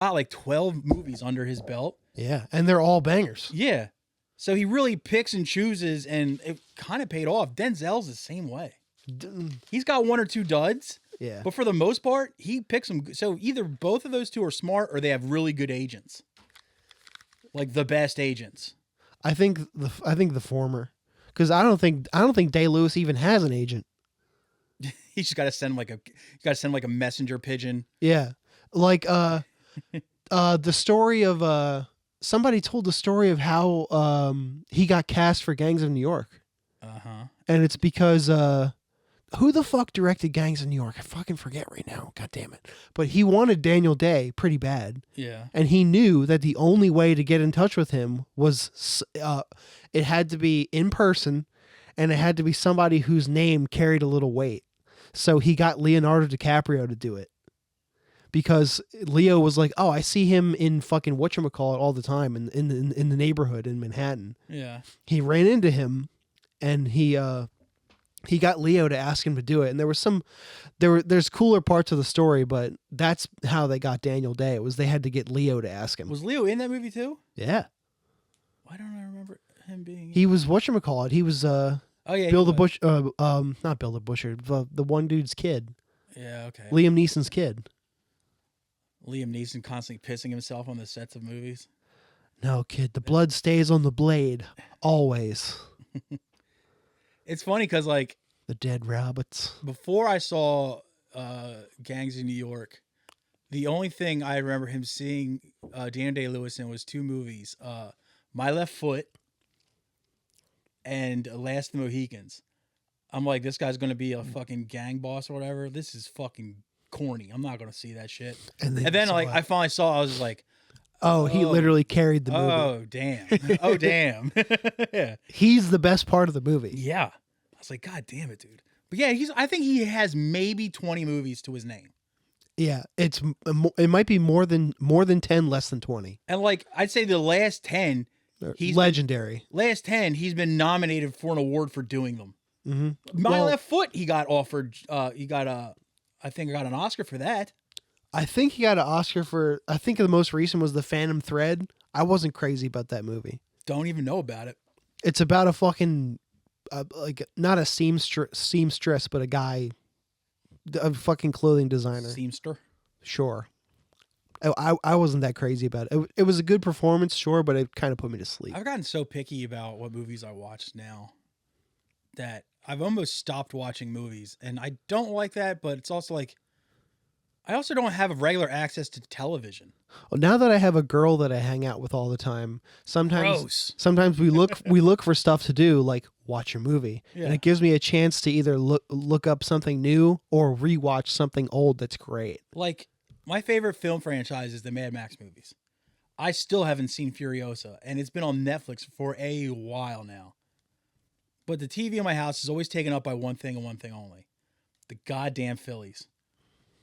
got like 12 movies under his belt. Yeah, and they're all bangers. Yeah. So he really picks and chooses, and it kind of paid off. Denzel's the same way. He's got one or two duds. Yeah. But for the most part, he picks them. So either both of those two are smart or they have really good agents. Like the best agents. I think the former. Because I don't think Day-Lewis even has an agent. He's just got to send like a messenger pigeon. Yeah. Like the story of somebody told the story of how he got cast for Gangs of New York. Uh-huh. And it's because who the fuck directed Gangs of New York? I fucking forget right now. God damn it. But he wanted Daniel Day pretty bad. Yeah. And he knew that the only way to get in touch with him was it had to be in person, and it had to be somebody whose name carried a little weight. So he got Leonardo DiCaprio to do it. Because Leo was like, oh, I see him in fucking whatchamacallit all the time in the neighborhood in Manhattan. Yeah. He ran into him, and he got Leo to ask him to do it. And there's cooler parts of the story, but that's how they got Daniel Day. It was they had to get Leo to ask him. Was Leo in that movie too? Yeah. Why don't I remember him being? He was whatchamacallit. He was Oh yeah. Bill the Bush. Not Bill the Butcher. The one dude's kid. Yeah. Okay. Liam Neeson's kid. Liam Neeson constantly pissing himself on the sets of movies. No, kid. The blood stays on the blade always. It's funny because like the dead rabbits. Before I saw Gangs of New York, the only thing I remember him seeing Daniel Day-Lewis in was two movies: My Left Foot and Last of the Mohicans. I'm like, this guy's gonna be a fucking gang boss or whatever. This is fucking corny. I'm not gonna see that shit. And then like I finally saw, I was just like, oh, he literally carried the movie. Oh damn! Oh damn! Yeah, he's the best part of the movie. Yeah, I was like, God damn it, dude. But yeah, I think he has maybe 20 movies to his name. Yeah, it might be more than 10, less than 20. And like I'd say the last 10, he's legendary. Last 10, he's been nominated for an award for doing them. Mm-hmm. My Left Foot, he got offered. I think got an Oscar for that. I think he got an Oscar for. I think the most recent was The Phantom Thread. I wasn't crazy about that movie. Don't even know about it. It's about a fucking like not a seamstress, but a guy, a fucking clothing designer. Seamster. Sure. I wasn't that crazy about it. It was a good performance, sure, but it kind of put me to sleep. I've gotten so picky about what movies I watch now that I've almost stopped watching movies, and I don't like that. But it's also like I also don't have regular access to television. Well, now that I have a girl that I hang out with all the time, sometimes we look for stuff to do, like watch a movie, and it gives me a chance to either look up something new or rewatch something old that's great. Like my favorite film franchise is the Mad Max movies. I still haven't seen Furiosa, and it's been on Netflix for a while now. But the TV in my house is always taken up by one thing and one thing only: the goddamn Phillies.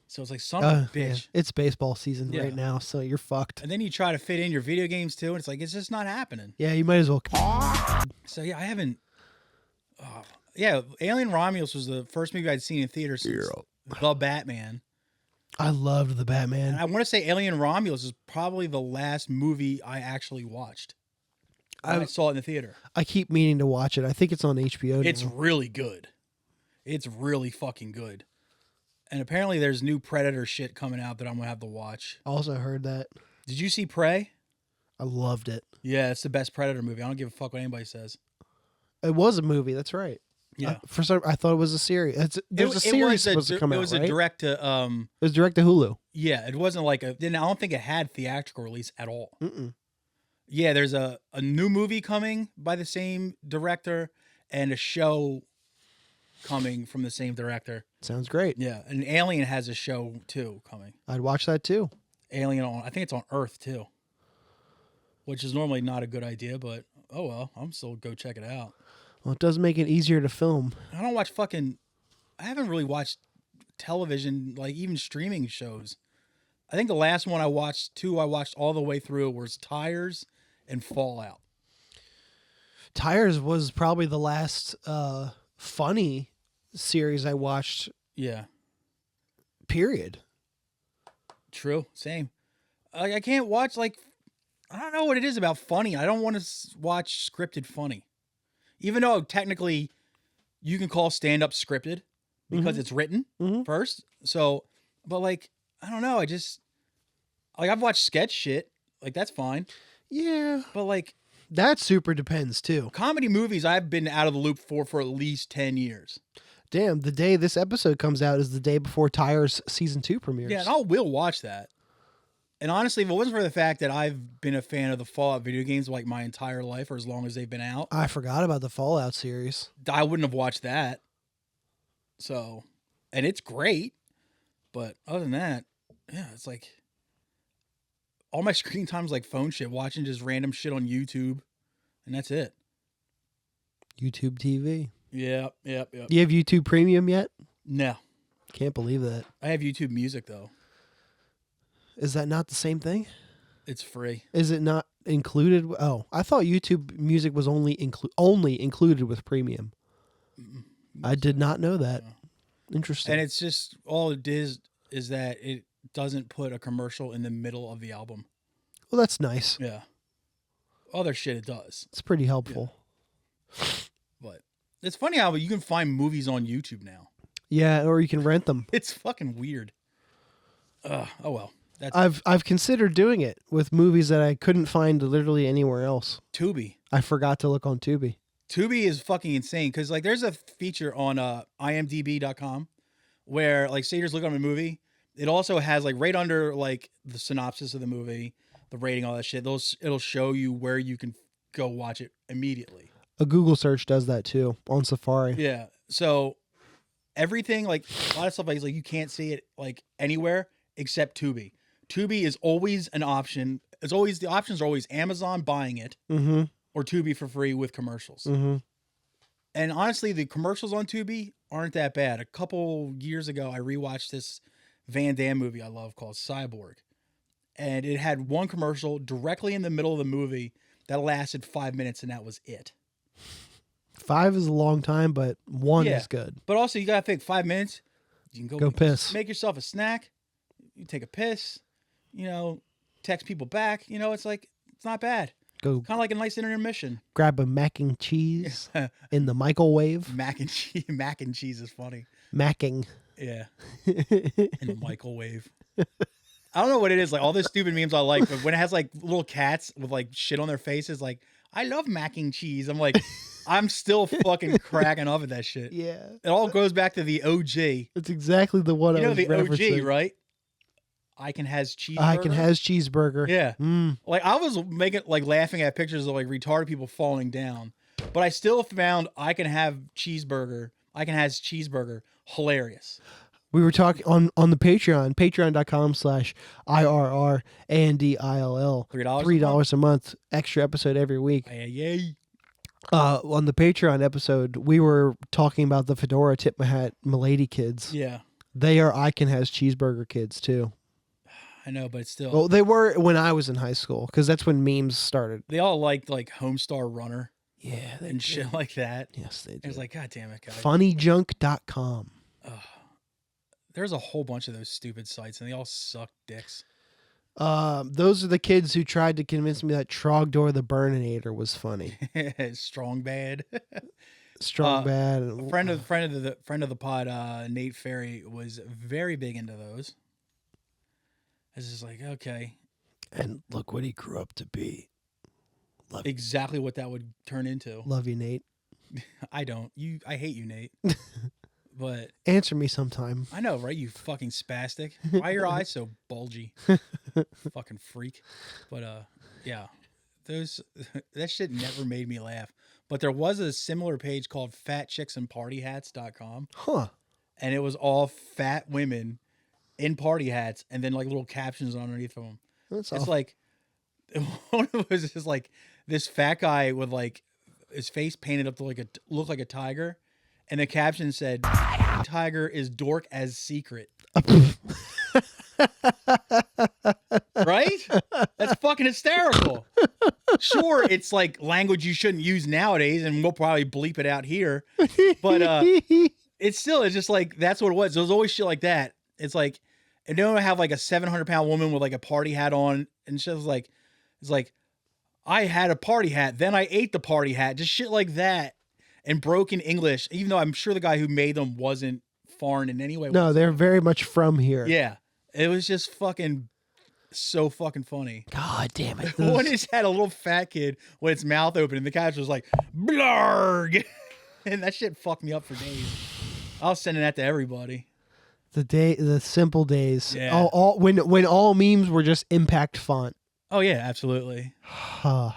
So it's like, son of a bitch. Yeah. It's baseball season right now, so you're fucked. And then you try to fit in your video games too, and it's like, it's just not happening. Yeah, you might as well. So yeah, I haven't. Alien Romulus was the first movie I'd seen in theaters since The Batman. I loved The Batman. And I want to say Alien Romulus is probably the last movie I actually watched. I saw it in the theater. I keep meaning to watch it. I think it's on HBO now. It's really good. It's really fucking good. And apparently there's new Predator shit coming out that I'm going to have to watch. Also heard that. Did you see Prey? I loved it. Yeah, it's the best Predator movie. I don't give a fuck what anybody says. It was a movie. That's right. Yeah. I thought it was a series. There's a series supposed to come out, right? It was a direct to... it was direct to Hulu. Yeah, it wasn't like I don't think it had theatrical release at all. Mm-mm. Yeah, there's a new movie coming by the same director and a show coming from the same director. Sounds great. Yeah, and Alien has a show too coming. I'd watch that too. Alien I think it's on Earth too, which is normally not a good idea, but oh well, I'm still go check it out. Well, it does make it easier to film. I don't watch I haven't really watched television, like even streaming shows. I think the last one I watched all the way through was Tires and Fallout. Tires was probably the last funny series I watched. Yeah. Period. True. Same. I can't watch like I don't know what it is about funny. I don't want to watch scripted funny, even though technically you can call stand up scripted because it's written first. So, but like I don't know. I just like I've watched sketch shit. Like that's fine. Yeah, But like that super depends too. comedy movies, I've been out of the loop for at least 10 years. Damn, the day this episode comes out is the day before Tyre's season 2 premieres. Yeah, and I will watch that. And honestly, if it wasn't for the fact that I've been a fan of the Fallout video games like my entire life or as long as they've been out, I forgot about the Fallout series. I wouldn't have watched that. So, and it's great. But other than that, yeah, it's like all my screen time's like phone shit, watching just random shit on YouTube. And that's it. YouTube TV. Yep. Do you have YouTube Premium yet? No. Can't believe that. I have YouTube Music, though. Is that not the same thing? It's free. Is it not included? Oh, I thought YouTube Music was only included with Premium. I did not know that. Interesting. And it's just, all it is that it doesn't put a commercial in the middle of the album. Well, that's nice. Yeah. Other shit it does. It's pretty helpful. But it's funny how you can find movies on YouTube now. Yeah, or you can rent them. It's fucking weird. Oh well. I've considered doing it with movies that I couldn't find literally anywhere else. Tubi. I forgot to look on Tubi. Tubi is fucking insane because like there's a feature on imdb.com where like say you're just looking at a movie. It also has like right under like the synopsis of the movie, the rating, all that shit. It'll show you where you can go watch it immediately. A Google search does that too on Safari. Yeah. So everything like a lot of stuff like you can't see it like anywhere except Tubi. Tubi is always an option. It's always the options are always Amazon buying it or Tubi for free with commercials. And honestly, the commercials on Tubi aren't that bad. A couple years ago, I rewatched this Van Damme movie I love called Cyborg. And it had one commercial directly in the middle of the movie that lasted 5 minutes, and that was it. 5 is a long time, but 1 is good. But also, you got to think 5 minutes. You can go piss. Make yourself a snack. You take a piss. Text people back. It's like, it's not bad. Go kind of like a nice intermission. Grab a mac and cheese in the microwave. Mac and cheese is funny. Macking. Yeah. In the microwave. I don't know what it is. Like all those stupid memes I like, but when it has like little cats with like shit on their faces, like I love mac and cheese. I'm like, I'm still fucking cracking up at that shit. Yeah. It all goes back to the OG. It's exactly the one I was referencing. OG, right? Icon has cheeseburger. Icon has cheeseburger. Yeah. Like I was laughing at pictures of like retarded people falling down, but I still found Icon has cheeseburger hilarious. We were talking on the Patreon, patreon.com/IRRANDILL. $3 a month, extra episode every week. Yay. On the Patreon episode, we were talking about the Fedora Tip My Hat Milady kids. Yeah. They are Icon has cheeseburger kids too. I know, but it's still. Well, they were when I was in high school because that's when memes started. They all liked like Homestar Runner. Yeah. And shit like that. Yes, they did. It was like, God damn it, guys. Funnyjunk.com. There's a whole bunch of those stupid sites and they all suck dicks. Those are the kids who tried to convince me that Trogdor the Burninator was funny. Strong Bad. Strong Bad. A friend of the pod, Nate Ferry, was very big into those. It's just like, okay. And look what he grew up to be. Exactly what that would turn into. Love you, Nate. I don't. I hate you, Nate. But answer me sometime. I know, right? You fucking spastic. Why are your eyes so bulgy? Fucking freak. But yeah. That shit never made me laugh. But there was a similar page called fatchicksandpartyhats.com. Huh. And it was all fat women in party hats and then like little captions underneath of them. It's like one of it was just like this fat guy with like his face painted up to look like a tiger, and the caption said, "Tiger is dork as secret." Right? That's fucking hysterical. Sure, it's like language you shouldn't use nowadays, and we'll probably bleep it out here. But it's just like that's what it was. There was always shit like that. It's like, And then I have like a 700-pound woman with like a party hat on, and she was like, it's like, I had a party hat, then I ate the party hat, just shit like that, and broken English. Even though I'm sure the guy who made them wasn't foreign in any way. No, they're very much from here. Yeah, it was just fucking so fucking funny. God damn it! One just had a little fat kid with its mouth open, and the couch was like, blarg, and that shit fucked me up for days. I was sending that to everybody. The simple days. Yeah. All when all memes were just impact font. Oh yeah, absolutely. And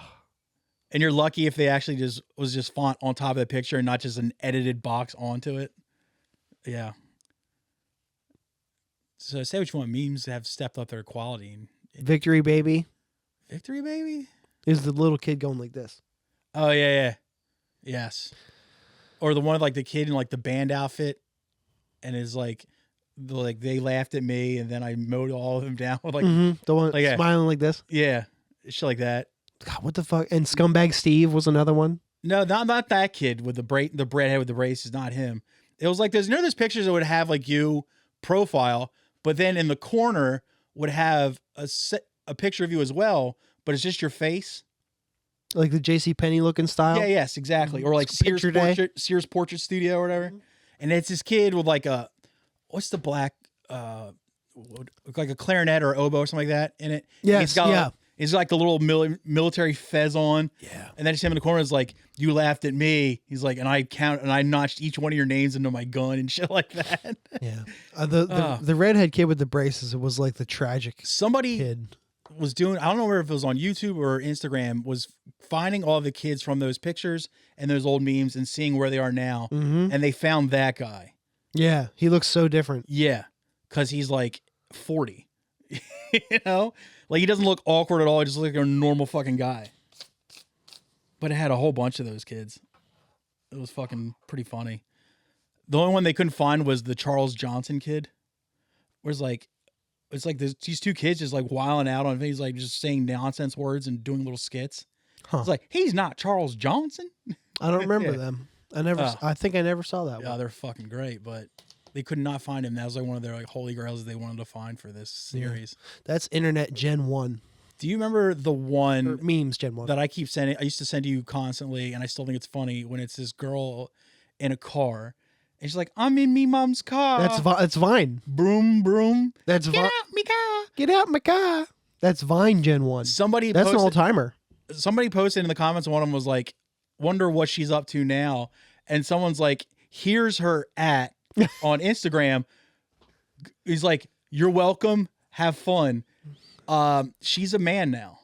you're lucky if they actually was just font on top of the picture and not just an edited box onto it. Yeah. So say what you want. Memes have stepped up their quality. Victory baby. Victory baby Is the little kid going like this? Oh yeah. Yes. Or the one with like the kid in like the band outfit, and is like they laughed at me, and then I mowed all of them down with like the one like, smiling like this. Yeah, shit like that. God, what the fuck? And Scumbag Steve was another one. No, not that kid with the breadhead with the braces. Not him. It was like there's pictures that would have like you profile, but then in the corner would have a picture of you as well, but it's just your face. Like the J.C. Penney looking style. Yeah, yes, exactly. Or like Sears Portrait Studio or whatever. And it's this kid with like what's the black, like a clarinet or oboe or something like that in it. Yes, He's like the little military fez on. Yeah. And then it's him in the corner is like, you laughed at me. He's like, and I notched each one of your names into my gun and shit like that. Yeah. The redhead kid with the braces, it was like the tragic kid. Was doing, I don't know if it was on YouTube or Instagram, was finding all the kids from those pictures and those old memes and seeing where they are now. Mm-hmm. And they found that guy. Yeah. He looks so different. Yeah. Cause he's like 40, you know, like he doesn't look awkward at all. He just looks like a normal fucking guy, but it had a whole bunch of those kids. It was fucking pretty funny. The only one they couldn't find was the Charles Johnson kid. Where's like, it's like these two kids just like wilding out on. He's like just saying nonsense words and doing little skits. Huh. It's like, he's not Charles Johnson. I don't remember them. I think I never saw that one. Yeah, they're fucking great, but they could not find him. That was like one of their like holy grails they wanted to find for this series. Yeah. That's internet Gen 1. Do you remember the one or memes Gen 1 that I keep sending? I used to send to you constantly, and I still think it's funny when it's this girl in a car. And she's like, I'm in me mom's car. That's Vine. Broom, broom. That's Vine. Get out me car. Get out my car. That's Vine Gen 1. That's an old-timer. Somebody posted in the comments, one of them was like, wonder what she's up to now. And someone's like, here's her at on Instagram. He's like, you're welcome. Have fun. She's a man now.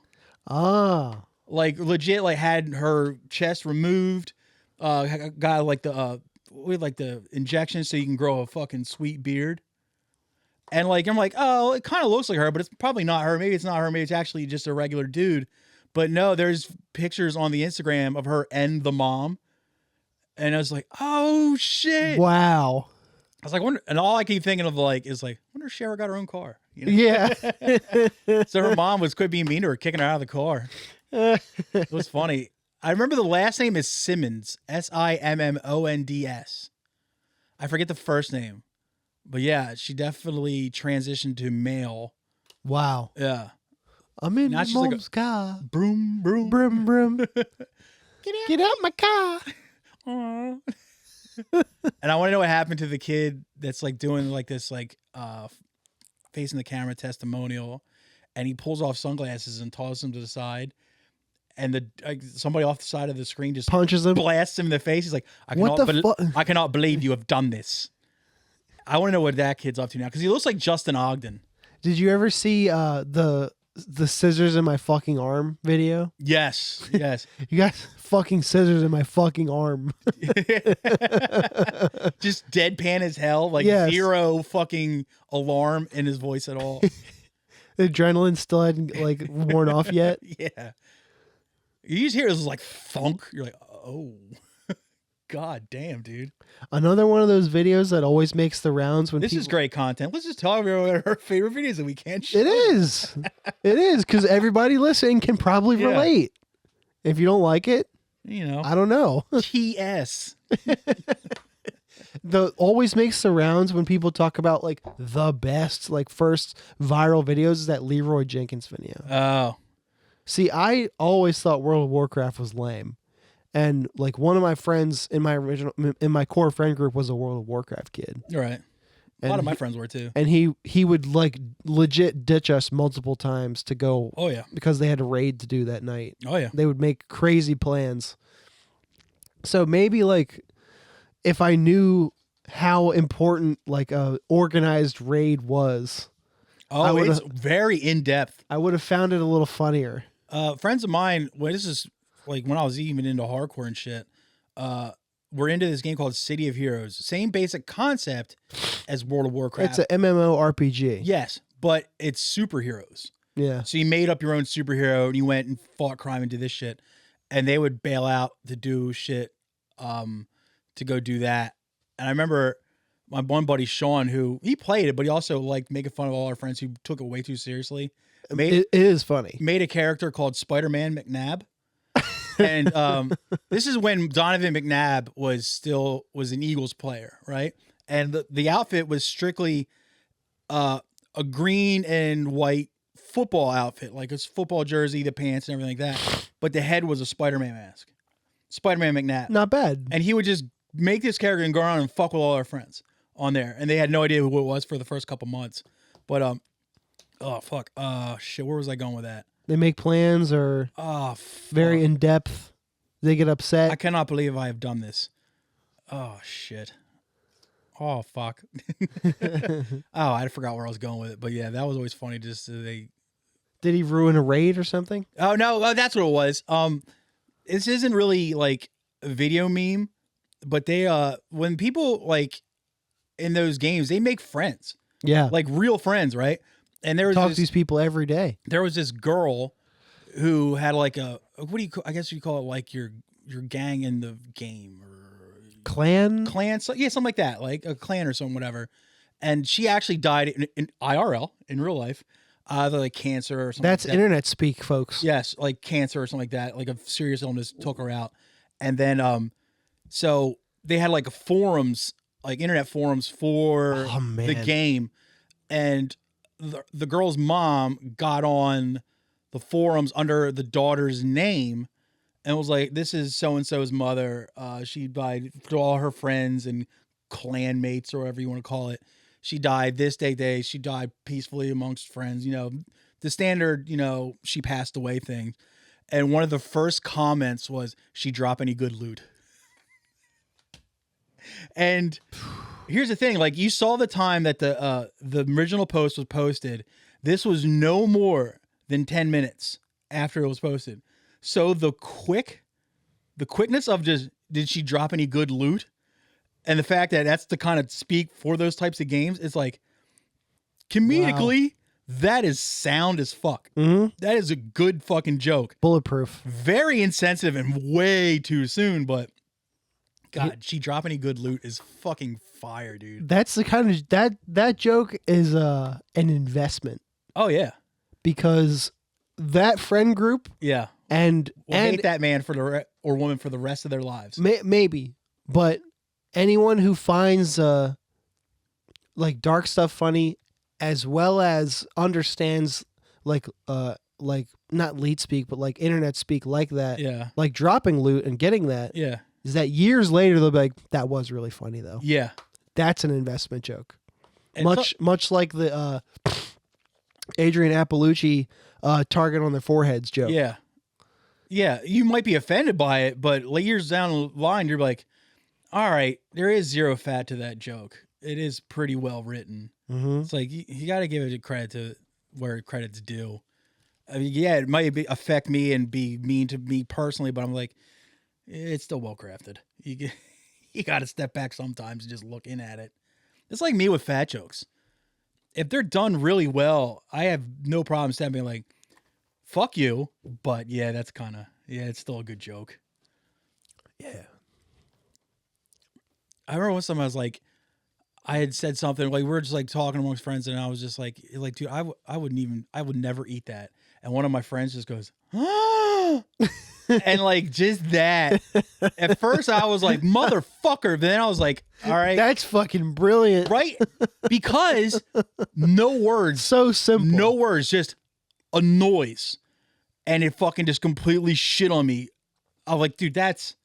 Ah. Like legit, like had her chest removed. Got like the injections so you can grow a fucking sweet beard. And like, I'm like, oh, it kind of looks like her, but it's probably not her. Maybe it's not her. Maybe it's actually just a regular dude. But no, there's pictures on the Instagram of her and the mom. And I was like, oh shit. Wow. I was like, wonder, and all I keep thinking of like, is like, wonder if she ever got her own car. You know? Yeah. So her mom was quit being mean to her, kicking her out of the car. It was funny. I remember the last name is Simmons, Simmonds. I forget the first name, but yeah, she definitely transitioned to male. Wow. Yeah. I'm in my mom's car. Broom, broom, broom, broom. Get out my car. And I want to know what happened to the kid that's like doing like this like facing the camera testimonial, and he pulls off sunglasses and tosses them to the side. And somebody off the side of the screen just punches him, blasts him in the face. He's like, I cannot believe you have done this. I want to know what that kid's up to now, because he looks like Justin Ogden. Did you ever see the scissors in my fucking arm video? Yes. You got fucking scissors in my fucking arm. Just deadpan as hell, like zero fucking alarm in his voice at all. The adrenaline still hadn't like worn off yet. Yeah. You just hear this like thunk. You're like, oh, god damn, dude. Another one of those videos that always makes the rounds when this is great content. Let's just talk about our favorite videos that we can't show. It is, because everybody listening can probably relate. If you don't like it, you know, I don't know. TS. the always makes the rounds when people talk about like the best like first viral videos is that Leroy Jenkins video. Oh, See, I always thought World of Warcraft was lame. And like one of my friends in my core friend group was a World of Warcraft kid. you're right. A lot of my friends were too. And he would like legit ditch us multiple times to go. Oh yeah. Because they had a raid to do that night. Oh yeah. They would make crazy plans. So maybe like if I knew how important like a organized raid was, Oh, it's very in depth. I would have found it a little funnier. Friends of mine, well, this is like when I was even into hardcore and shit. We're into this game called City of Heroes. Same basic concept as World of Warcraft. It's an MMORPG. Yes, but it's superheroes. Yeah. So you made up your own superhero and you went and fought crime and did this shit. And they would bail out to do shit to go do that. And I remember my one buddy, Sean, who he played it, but he also liked making fun of all our friends who took it way too seriously. It is funny. Made a character called Spider-Man McNabb. And this is when Donovan McNabb was an Eagles player, right? And the outfit was strictly a green and white football outfit, like a football jersey, the pants and everything like that. But the head was a Spider-Man mask. Spider-Man McNabb. Not bad. And he would just make this character and go around and fuck with all our friends on there. And they had no idea who it was for the first couple months. But oh fuck. Shit, where was I going with that? They make plans or very in depth. They get upset. I cannot believe I have done this. Oh shit. Oh fuck. Oh, I forgot where I was going with it. But yeah, that was always funny. Just they. Did he ruin a raid or something? Oh no, that's what it was. This isn't really like a video meme, but they when people like in those games, they make friends. Yeah, like real friends, right? And there was talk to these people every day. There was this girl who had like I guess you call it like your gang in the game or clan, so, yeah, something like that, like a clan or something, whatever. And she actually died in IRL in real life, either like cancer or something. That's like that. internet speak, folks. Yes, like cancer or something like that, like a serious illness took her out. And then so they had like forums, like internet forums for the game, and the girl's mom got on the forums under the daughter's name and was like, this is so-and-so's mother. She died to all her friends and clan mates or whatever you want to call it. She died this day. She died peacefully amongst friends, the standard, she passed away thing. And one of the first comments was, she drop any good loot? And here's the thing, like you saw the time that the original post was posted. This was no more than 10 minutes after it was posted. So the quickness of just, did she drop any good loot? And the fact that that's the kind of speak for those types of games, it's like comedically, that is sound as fuck. Mm-hmm. That is a good fucking joke. Bulletproof. Very insensitive and way too soon, but God, she drop any good loot is fucking fire, dude. That's the kind of that joke is an investment. Oh yeah, because that friend group, yeah, and hate that man for or woman for the rest of their lives. Maybe, but anyone who finds like dark stuff funny, as well as understands like not leet speak, but like internet speak like that, yeah, like dropping loot and getting that, yeah. Is that years later they'll be like, that was really funny though. Yeah. That's an investment joke. And much like the Adrian Appalucci target on their foreheads joke. Yeah. Yeah. You might be offended by it, but years down the line, you're like, all right, there is zero fat to that joke. It is pretty well written. Mm-hmm. It's like, you got to give it credit to where credit's due. I mean, yeah, it might affect me and be mean to me personally, but I'm like, it's still well crafted. You got to step back sometimes and just look in at it. It's like me with fat jokes. If they're done really well, I have no problem stepping like, fuck you. But yeah, that's it's still a good joke. Yeah. I remember one time I was like, I had said something like, we were just like talking amongst friends, and I was just like, dude, I would never eat that. And one of my friends just goes, ah! And like just that. At first I was like, motherfucker. But then I was like, all right. That's fucking brilliant. Right? Because no words. So simple. No words, just a noise. And it fucking just completely shit on me. I was like, dude, that's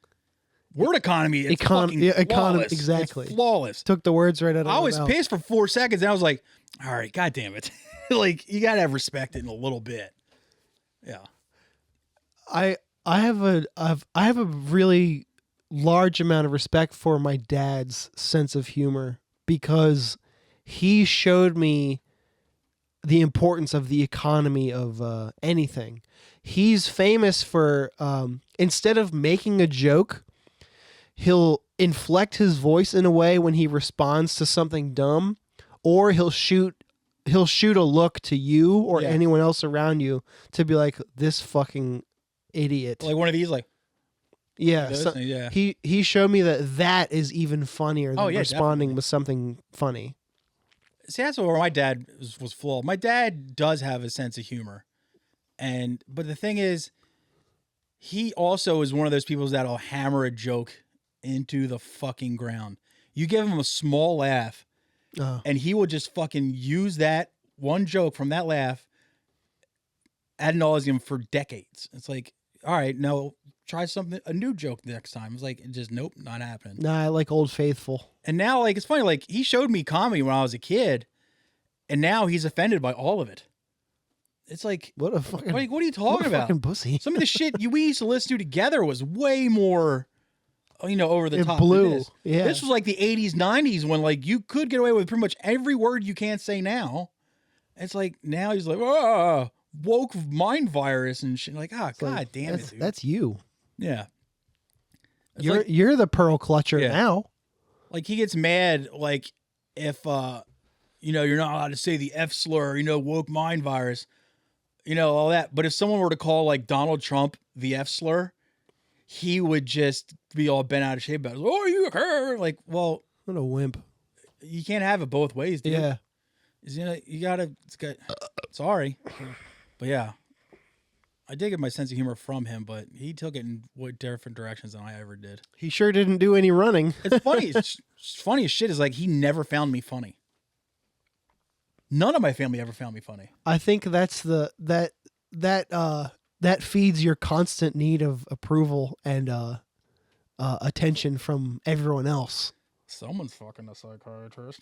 word economy. It's fucking economy, flawless. exactly. It's flawless. Took the words right out of my I was mouth. pissed for 4 seconds and I was like, all right, God damn it. Like, you gotta have respect in a little bit. Yeah. I have a really large amount of respect for my dad's sense of humor because he showed me the importance of the economy of anything. He's famous for instead of making a joke, he'll inflect his voice in a way when he responds to something dumb, or he'll shoot a look to you or anyone else around you to be like, this fucking idiot. Like one of these, like, yeah. He showed me that is even funnier than responding definitely. with something funny. See, that's where my dad was flawed. My dad does have a sense of humor. But the thing is, he also is one of those people that'll hammer a joke into the fucking ground. You give him a small laugh, and he will just fucking use that one joke from that laugh ad nauseum for decades. It's like, all right, no, try a new joke next time. It's like, just nope, not happening. Nah, I like Old Faithful. And now, like, it's funny, like, he showed me comedy when I was a kid, and now he's offended by all of it. It's like, what a fucking, what are you talking about? Fucking pussy. Some of the shit we used to listen to together was way more, over the top. It blew. Than this. Yeah. This was like the 80s, 90s when like you could get away with pretty much every word you can't say now. It's like now he's like, woke mind virus and shit. Like, God damn it, dude. That's you. Yeah. It's You're the pearl clutcher now. Like he gets mad, like if you're not allowed to say the F slur, woke mind virus, all that. But if someone were to call like Donald Trump the F slur, he would just be all bent out of shape about it. Oh, you heard? Like, well, what a wimp. You can't have it both ways, dude. Yeah. You gotta. Sorry, but yeah, I did get my sense of humor from him, but he took it in different directions than I ever did. He sure didn't do any running. It's funny. It's funny as shit is like he never found me funny. None of my family ever found me funny. I think that's that feeds your constant need of approval and attention from everyone else. Someone's fucking a psychiatrist.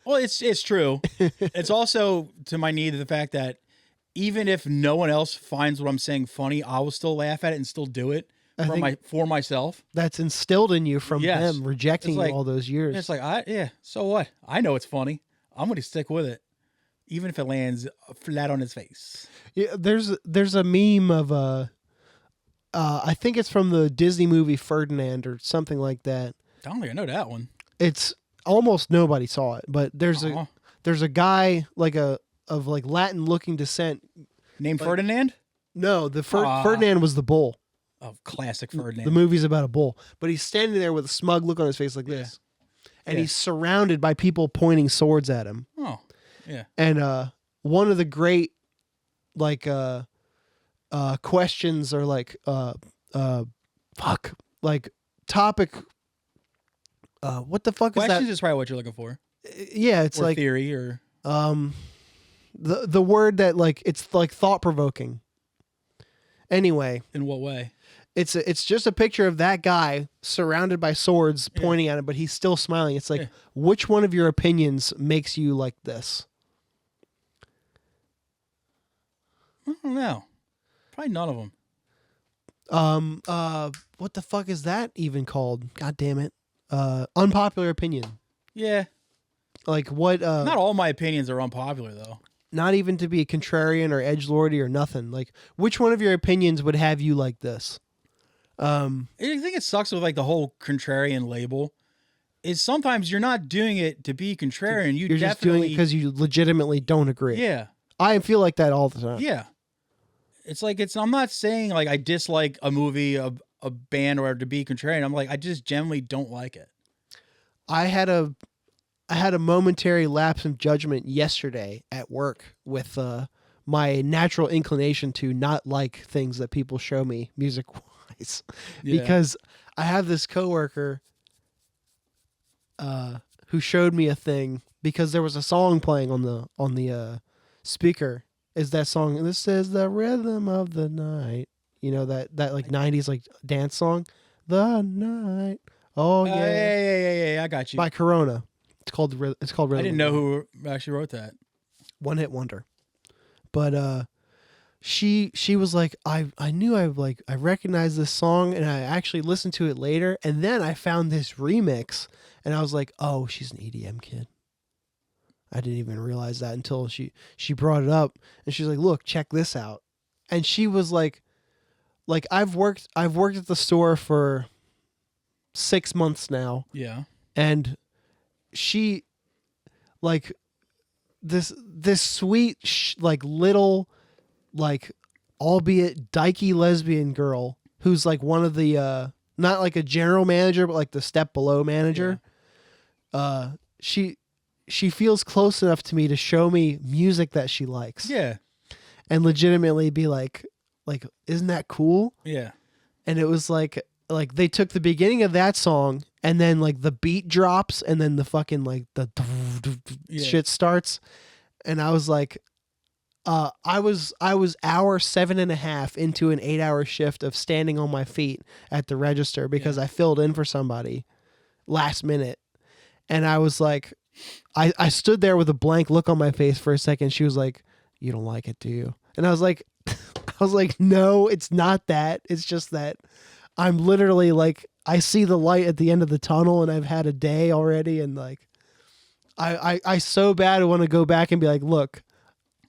Well, it's true. It's also to my need of the fact that even if no one else finds what I'm saying funny, I will still laugh at it and still do it for myself. That's instilled in you from them rejecting you all those years. It's like, so what? I know it's funny. I'm going to stick with it, even if it lands flat on his face. Yeah, there's a meme of I think it's from the Disney movie Ferdinand or something like that. I don't think I know that one. It's almost nobody saw it, but there's a guy of Latin looking descent named Ferdinand. No, Ferdinand was the bull. Oh, classic Ferdinand. The movie's about a bull, but he's standing there with a smug look on his face like this, and he's surrounded by people pointing swords at him. Oh, yeah. And one of the great questions or topic. What the fuck is that? Questions is probably what you're looking for. Yeah, it's like theory or the word that it's like thought provoking. Anyway, in what way? It's just a picture of that guy surrounded by swords pointing at him, but he's still smiling. It's like, which one of your opinions makes you like this? I don't know. Probably none of them. What the fuck is that even called? God damn it. Unpopular opinion. Yeah. Like what? Not all my opinions are unpopular though. Not even to be a contrarian or edgelordy or nothing. Like, which one of your opinions would have you like this? I think it sucks with the whole contrarian label. Is sometimes you're not doing it to be contrarian. You're just doing it because you legitimately don't agree. Yeah. I feel like that all the time. Yeah. It's like I'm not saying I dislike a movie, a band, or to be contrarian. I'm like, I just generally don't like it. I had a momentary lapse of judgment yesterday at work with my natural inclination to not like things that people show me music wise, because I have this coworker who showed me a thing because there was a song playing on the speaker. Is that song? This is the rhythm of the night. You know that like 90s like dance song, the night. Oh yeah. I got you. By Corona. It's called Rhythm. I didn't know who actually wrote that. One hit wonder. But she was like, I knew I recognized this song, and I actually listened to it later, and then I found this remix, and I was like, oh, she's an EDM kid. I didn't even realize that until she brought it up, and she's like, look, check this out. And she was like I've worked at the store for 6 months now. Yeah. And she like this sweet like little like albeit dykey lesbian girl who's like one of the not like a general manager but like the step below manager. Yeah. She feels close enough to me to show me music that she likes. Yeah. And legitimately be like, isn't that cool? Yeah. And it was like they took the beginning of that song and then like the beat drops and then the fucking like the shit starts. And I was like, I was hour 7.5 into an 8-hour shift of standing on my feet at the register because I filled in for somebody last minute. And I was like, I stood there with a blank look on my face for a second. She was like, you don't like it, do you? And I was like, no, it's not that. It's just that I'm literally like, I see the light at the end of the tunnel and I've had a day already. And like, I so bad want to go back and be like, look,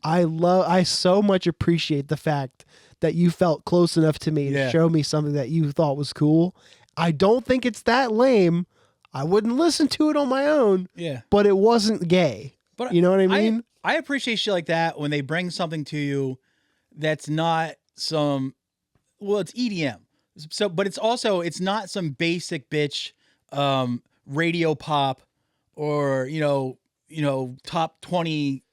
I so much appreciate the fact that you felt close enough to me to show me something that you thought was cool. I don't think it's that lame. I wouldn't listen to it on my own. Yeah. But it wasn't gay. But you know what I mean? I appreciate shit like that when they bring something to you that's not it's EDM. So, but it's not some basic bitch, radio pop or, top 20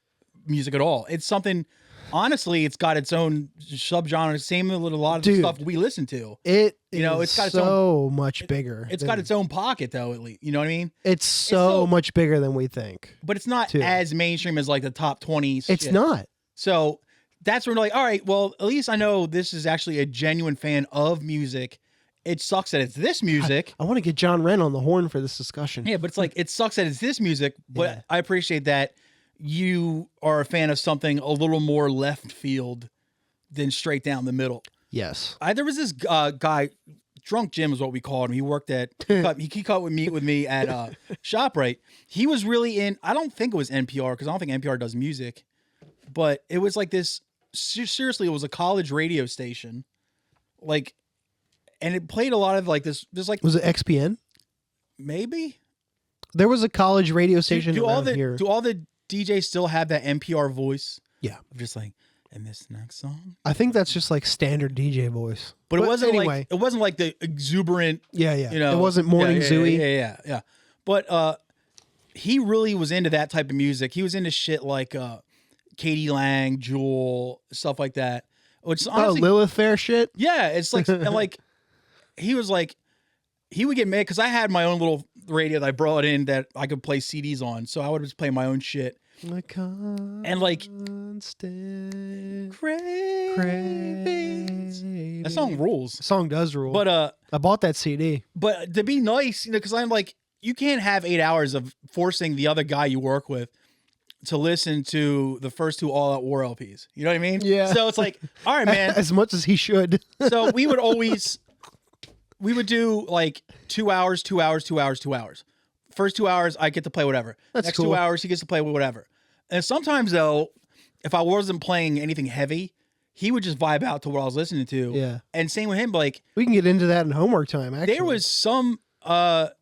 music at all. It's something, honestly, it's got its own subgenre, same with a lot of the stuff we listen to. It's got so much bigger. It's got its own pocket, though, at least. You know what I mean? It's so much bigger than we think. But it's not as mainstream as like the top 20. It's not. So that's when we're like, all right, well, at least I know this is actually a genuine fan of music. It sucks that it's this music. I want to get John Wren on the horn for this discussion. Yeah, but it's like, it sucks that it's this music, but I appreciate that you are a fan of something a little more left field than straight down the middle. Yes. There was this guy, Drunk Jim is what we called him. He worked at, he cut with me at ShopRite. He was really I don't think it was NPR because I don't think NPR does music, but it was like this, seriously, it was a college radio station. Like, and it played a lot of like this. There's like, was it XPN? Maybe. There was a college radio station around here. Do all the DJs still have that NPR voice? Yeah. I'm just like, and this next song? I think that's just like standard DJ voice. But it wasn't like, it wasn't like the exuberant. Yeah. It wasn't morning zooey. Yeah. But he really was into that type of music. He was into shit like Katie Lang, Jewel, stuff like that. Which honestly, Lilith Fair shit. Yeah, it's like and like he was like, he would get mad because I had my own little radio that I brought in that I could play CDs on, so I would just play my own shit. And like, that song rules. The song does rule. But I bought that CD. But to be nice, because I'm like, you can't have 8 hours of forcing the other guy you work with to listen to the first 2 All Out War LPs. You know what I mean? Yeah. So it's like, all right, man. As much as he should. So we would do like 2 hours. First 2 hours, I get to play whatever. That's Next cool. 2 hours, he gets to play whatever. And sometimes, though, if I wasn't playing anything heavy, he would just vibe out to what I was listening to. Yeah. And same with him, like... We can get into that in homework time, actually. There was some of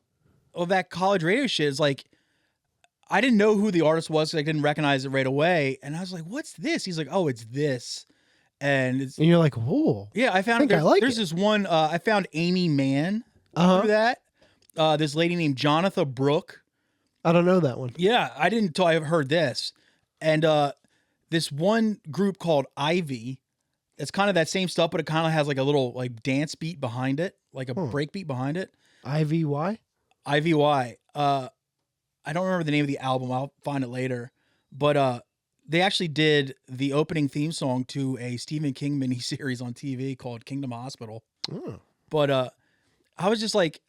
that college radio shit. It's like, I didn't know who the artist was because I didn't recognize it right away. And I was like, what's this? He's like, oh, it's this. And you're like, whoa. Yeah, I found there's this one, I found Amy Mann through that. This lady named Jonathan Brooke. I don't know that one. Yeah, I didn't until I heard this. And this one group called Ivy. It's kind of that same stuff, but it kind of has like a little like dance beat behind it, like a break beat behind it. IVY? IVY. I don't remember the name of the album. I'll find it later. But they actually did the opening theme song to a Stephen King miniseries on TV called Kingdom Hospital. Oh. But I was just like,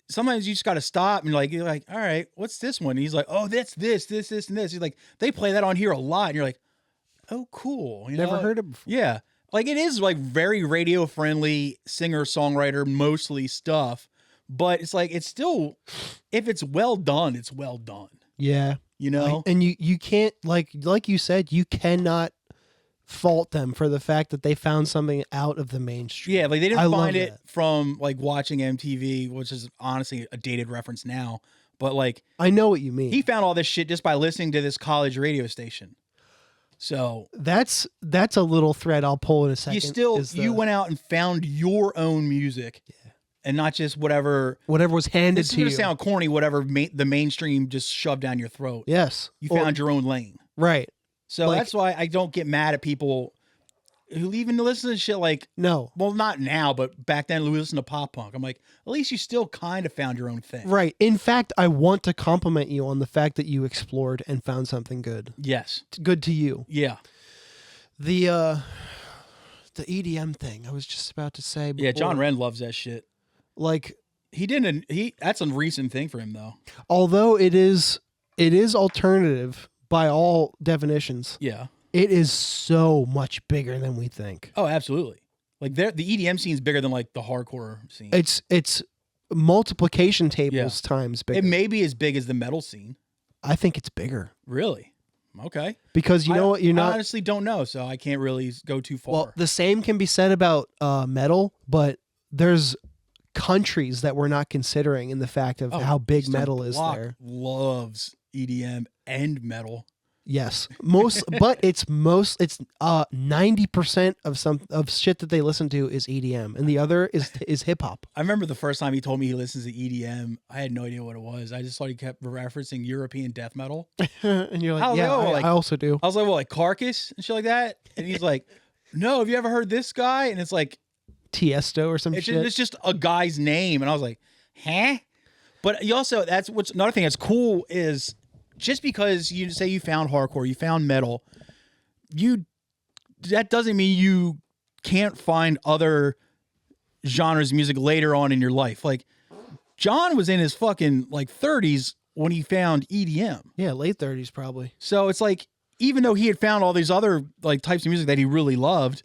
sometimes you just got to stop and you're like, all right, what's this one? And he's like, oh, that's this, and this. He's like, they play that on here a lot. And you're like, oh, cool. You Never know? heard it before. Yeah. Like it is like very radio friendly singer-songwriter, mostly stuff. But it's like, it's still, if it's well done, it's well done. Yeah. You know? And you can't, like you said, you cannot fault them for the fact that they found something out of the mainstream. Yeah, like they didn't find it that. from like watching MTV, which is honestly a dated reference now. But like, I know what you mean. he found all this shit just by listening to this college radio station. So that's a little thread I'll pull in a second. You went out and found your own music, and not just whatever was handed this to is you. gonna sound corny. Whatever the mainstream just shoved down your throat. Yes, You found your own lane. right. So Like- that's why I don't get mad at people who even listen to shit like, No, well, not now, but back then we listened to pop punk. I'm like, at least you still kind of found your own thing. right. In fact, I want to compliment you on the fact that you explored and found something good. Yes. Good to you. Yeah. The EDM thing. I was just about to say. Before, Yeah. John Wren loves that shit. Like, That's a recent thing for him though. although it is alternative by all definitions, Yeah. it is so much bigger than we think. Oh, absolutely. Like the EDM scene is bigger than like the hardcore scene. It's multiplication tables times bigger. It may be as big as the metal scene. I think it's bigger Really? Okay. because you know what? You're I not. honestly don't know, so I can't really go too far. Well, the same can be said about metal, but there's countries that we're not considering in the fact of how big Eastern metal is Bloc there. loves EDM and metal. Yes, but it's 90% of shit that they listen to is EDM, and the other is hip hop. I remember the first time he told me he listens to EDM. I had no idea what it was. I just thought he kept referencing European death metal. And you're I like, was yeah, like, oh, I also do. I was like, well, like Carcass and shit like that. And he's like, no, have you ever heard this guy? And it's like, Tiesto or some shit. it's just a guy's name. And I was like, huh? But you also, that's what's another thing that's cool is just because you say you found hardcore, you found metal, that doesn't mean you can't find other genres of music later on in your life. Like John was in his fucking like 30s when he found EDM. Yeah, late 30s probably. So it's like, even though he had found all these other like types of music that he really loved,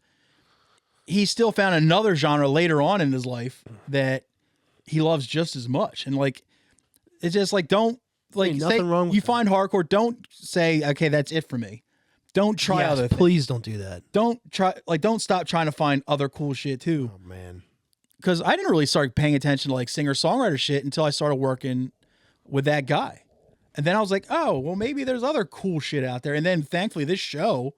he still found another genre later on in his life that he loves just as much. And like, it's just like, don't like, nothing wrong with you that. find hardcore. Don't say, okay, that's it for me. Don't try Yes, other things. please don't do that. Don't stop trying to find other cool shit too. Oh man. Cause I didn't really start paying attention to like singer songwriter shit until I started working with that guy. And then I was like, oh, well, maybe there's other cool shit out there. And then thankfully this show,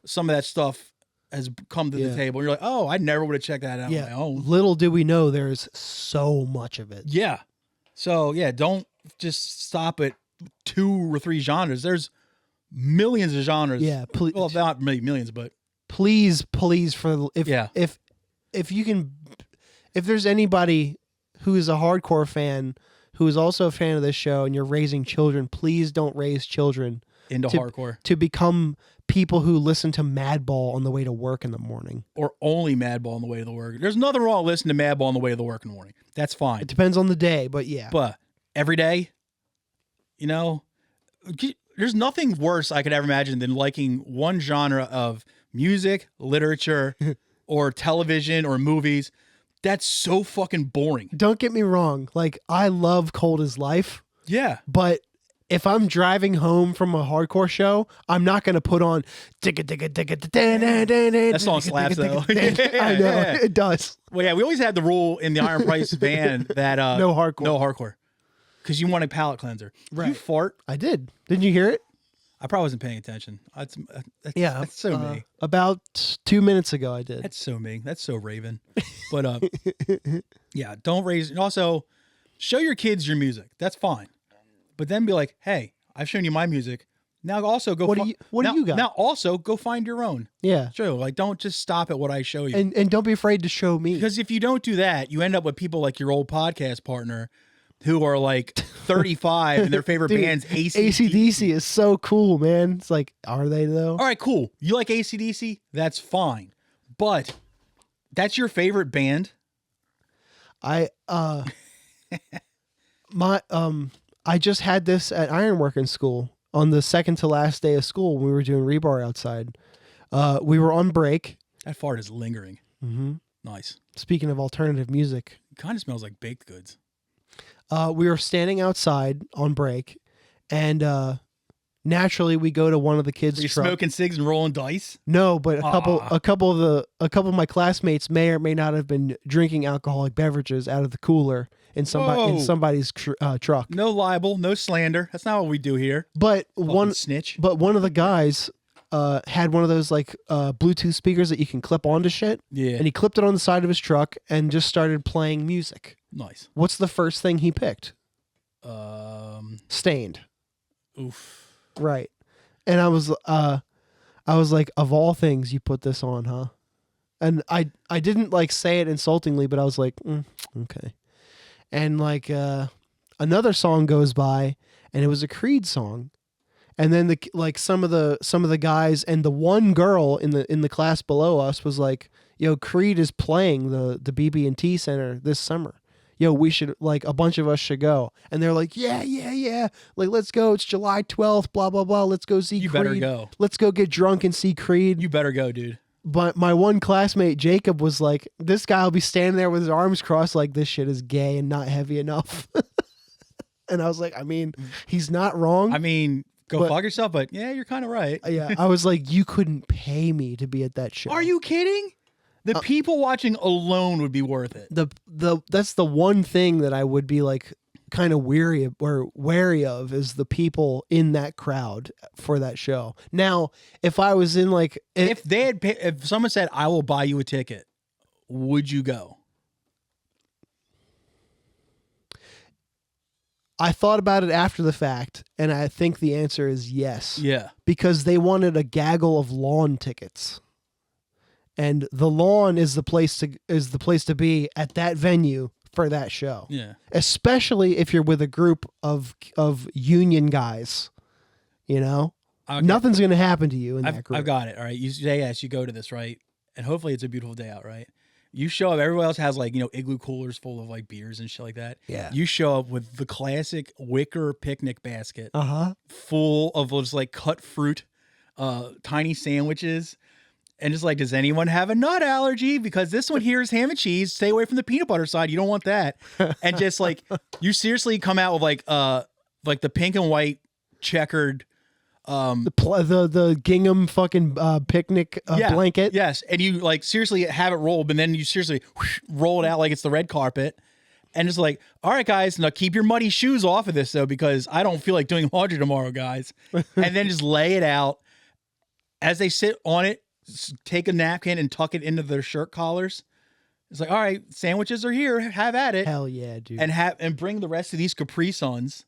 some of that stuff has come to the table. You're like, oh, I never would have checked that out on my own. Little do we know there's so much of it. Yeah. So yeah, don't just stop at 2 or 3 genres. There's millions of genres. Yeah, please. Well, not really millions, but Please, if you can, if there's anybody who is a hardcore fan who is also a fan of this show and you're raising children, please don't raise children into hardcore to become people who listen to Madball on the way to work in the morning. or only Madball on the way to the work. There's nothing wrong with listening to Madball on the way to the work in the morning. That's fine. It depends on the day, but yeah. But every day, you know, there's nothing worse I could ever imagine than liking one genre of music, literature, or television or movies. That's so fucking boring. Don't get me wrong. Like, I love Cold as Life, Yeah. but if I'm driving home from a hardcore show, I'm not going to put on that song slaps, though. I know, it does. Well, yeah, we always had the rule in the Iron Price van that No hardcore. No hardcore. Because you want a palate cleanser. Right. You fart. I did. Didn't you hear it? I probably wasn't paying attention. That's Yeah. That's so me. About 2 minutes ago, I did. That's so me. That's so Raven. But yeah, don't raise. And also, show your kids your music. That's fine. But then be like, hey, I've shown you my music. Now also go. What do you got? Now also go find your own. Yeah. True. Like don't just stop at what I show you. And don't be afraid to show me. Because if you don't do that, you end up with people like your old podcast partner who are like 35 and their favorite Dude, band's AC/DC is so cool, man. It's like, are they though? All right, cool. You like AC/DC? That's fine. But that's your favorite band? I just had this at ironworking school on the second to last day of school when we were doing rebar outside. We were on break. That fart is lingering. Mm-hmm. Nice. Speaking of alternative music. It kind of smells like baked goods. We were standing outside on break, and naturally we go to one of the kids' Were you truck. smoking cigs and rolling dice? No, but a couple of my classmates may or may not have been drinking alcoholic beverages out of the cooler in somebody's truck. No libel, no slander. That's not what we do here. But Fucking snitch. But one of the guys had one of those like Bluetooth speakers that you can clip onto shit. Yeah. And he clipped it on the side of his truck and just started playing music. Nice. What's the first thing he picked? Stained. Oof. Right. And I was like, of all things, you put this on, huh? And I didn't like say it insultingly, but I was like, okay. And like another song goes by, and it was a Creed song. And then some of the guys and the one girl in the class below us was like, "Yo, Creed is playing the BB&T Center this summer. Yo, we should, like, a bunch of us should go." And they're like, yeah. Like, let's go. It's July 12th, blah, blah, blah. Let's go see Creed. You better go. Let's go get drunk and see Creed. You better go, dude. But my one classmate, Jacob, was like, this guy will be standing there with his arms crossed like, this shit is gay and not heavy enough. And I was like, I mean, he's not wrong. I mean, go fuck yourself, but yeah, you're kind of right. Yeah, I was like, you couldn't pay me to be at that show. Are you kidding? The people watching alone would be worth it. That's the one thing that I would be like kind of wary of is the people in that crowd for that show. Now, if I was in like if someone said, "I will buy you a ticket," would you go? I thought about it after the fact, and I think the answer is yes. Yeah. Because they wanted a gaggle of lawn tickets. And the lawn is the place to be at that venue for that show. Yeah. Especially if you're with a group of union guys, you know? Okay. Nothing's going to happen to you in that group. I've got it. All right. You say yes, you go to this, right? And hopefully it's a beautiful day out, right? You show up, everybody else has like, igloo coolers full of like beers and shit like that. Yeah. You show up with the classic wicker picnic basket. Uh-huh. Full of just like cut fruit, tiny sandwiches. And just like, does anyone have a nut allergy? Because this one here is ham and cheese. Stay away from the peanut butter side. You don't want that. And just like, you seriously come out with like the pink and white checkered, the gingham fucking picnic blanket. Yes. And you like seriously have it rolled, and then you seriously roll it out like it's the red carpet. And it's like, all right, guys, now keep your muddy shoes off of this though, because I don't feel like doing laundry tomorrow, guys. And then just lay it out as they sit on it. Take a napkin and tuck it into their shirt collars. It's like, all right, sandwiches are here. Have at it. Hell yeah, dude. And bring the rest of these Capri Suns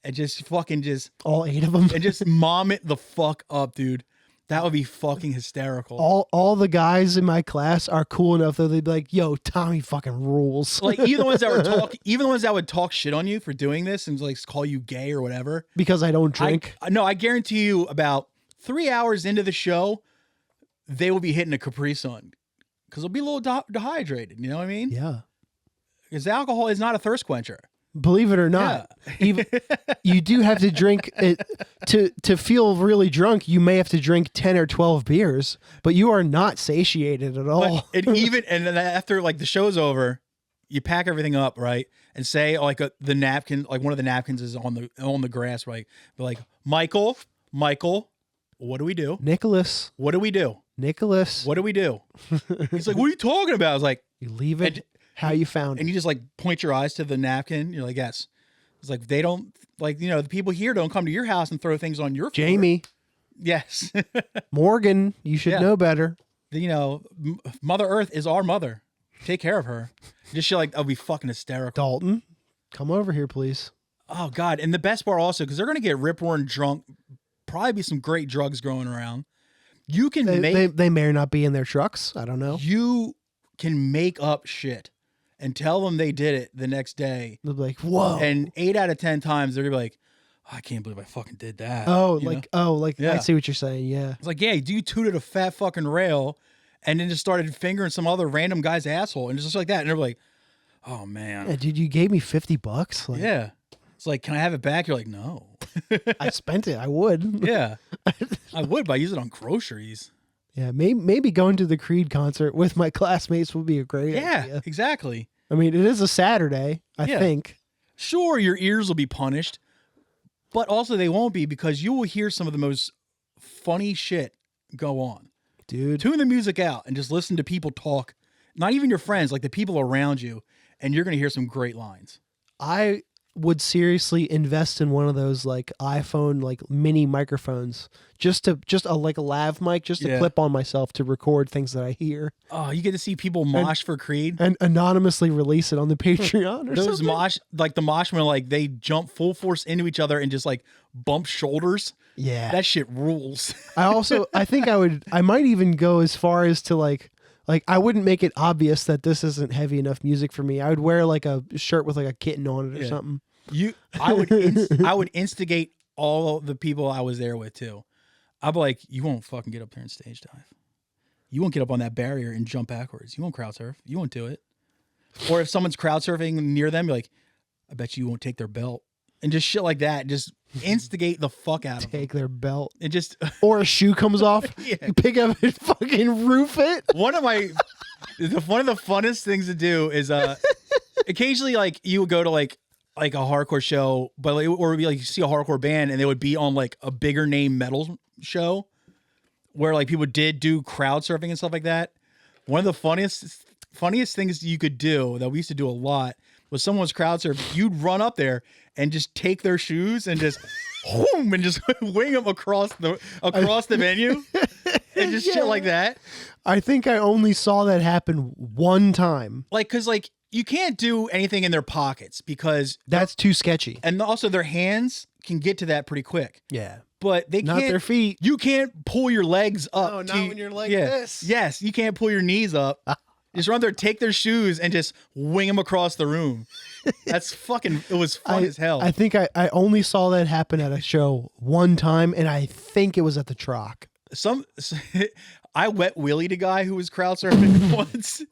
and just fucking all 8 of them and just mom it the fuck up, dude. That would be fucking hysterical. All the guys in my class are cool enough that they'd be like, "Yo, Tommy fucking rules." Like even the ones that would talk shit on you for doing this and like call you gay or whatever because I don't drink. I guarantee you, about 3 hours into the show, they will be hitting a Capri Sun because they'll be a little dehydrated. You know what I mean? Yeah. Because alcohol is not a thirst quencher. Believe it or not, even you do have to drink it to feel really drunk. You may have to drink 10 or 12 beers, but you are not satiated at all. And then after like the show's over, you pack everything up, right? And say like the napkin, like one of the napkins is on the grass, right? But like, Michael, what do we do? Nicholas, what do we do? Nicholas, what do we do? He's like, what are you talking about? I was like, you leave it how you found it. And you just like point your eyes to the napkin. You're like, yes. It's like, they don't like, the people here don't come to your house and throw things on your floor. Jamie. Yes. Morgan, you should know better. Mother Earth is our mother. Take care of her. Just shit like, that would be fucking hysterical. Dalton, come over here, please. Oh God. And the best part also, because they're going to get rip-roaring drunk probably be some great drugs growing around. You can They may or not be in their trucks. I don't know. You can make up shit and tell them they did it the next day. They'll be like, whoa. And 8 out of 10 times they're gonna be like, oh, I can't believe I fucking did that. Yeah. I see what you're saying. Yeah. It's like, yeah, you tooted a fat fucking rail and then just started fingering some other random guy's asshole and just like that. And they're like, oh man. Yeah, dude, you gave me $50. Like, yeah. It's like, can I have it back? You're like, no. I spent it. I would. Yeah. I would, but I use it on groceries. Yeah, maybe going to the Creed concert with my classmates would be a great idea. Exactly. I mean, it is a Saturday, I think. Sure, your ears will be punished, but also they won't be because you will hear some of the most funny shit go on. Dude. Tune the music out and just listen to people talk, not even your friends, like the people around you, and you're going to hear some great lines. I would seriously invest in one of those like iPhone like mini microphones just a lav mic just to clip on myself to record things that I hear. Oh, you get to see people mosh for Creed and anonymously release it on the Patreon or those something. mosh, like the mosh when like they jump full force into each other and just like bump shoulders. Yeah, that shit rules. I think I might even go as far as to like I wouldn't make it obvious that this isn't heavy enough music for me. I would wear like a shirt with like a kitten on it or something. I would instigate all the people I was there with too. I'd be like, you won't fucking get up there and stage dive. You won't get up on that barrier and jump backwards. You won't crowd surf. You won't do it. Or if someone's crowd surfing near them, you're like, I bet you won't take their belt. And just shit like that. Just instigate the fuck out of them. Take their belt. And just or a shoe comes off. You pick up and fucking roof it. One of the funnest things to do is occasionally like you would go to like a hardcore show, but or it would be like you see a hardcore band and they would be on like a bigger name metal show where like people did do crowd surfing and stuff like that. One of the funniest things you could do that we used to do a lot was someone's crowd surf. You'd run up there and just take their shoes and just whoom, and just wing them across the venue and just shit like that. I think I only saw that happen one time. Like, cause like you can't do anything in their pockets because that's too sketchy. And also their hands can get to that pretty quick. Yeah. But they not can't, their feet. You can't pull your legs up. No, not when you're like this. Yes, you can't pull your knees up. Just run there, take their shoes, and just wing them across the room. That's fucking. It was fun as hell. I think I only saw that happen at a show one time, and I think it was at the Troc. I wet willied a guy who was crowd surfing once,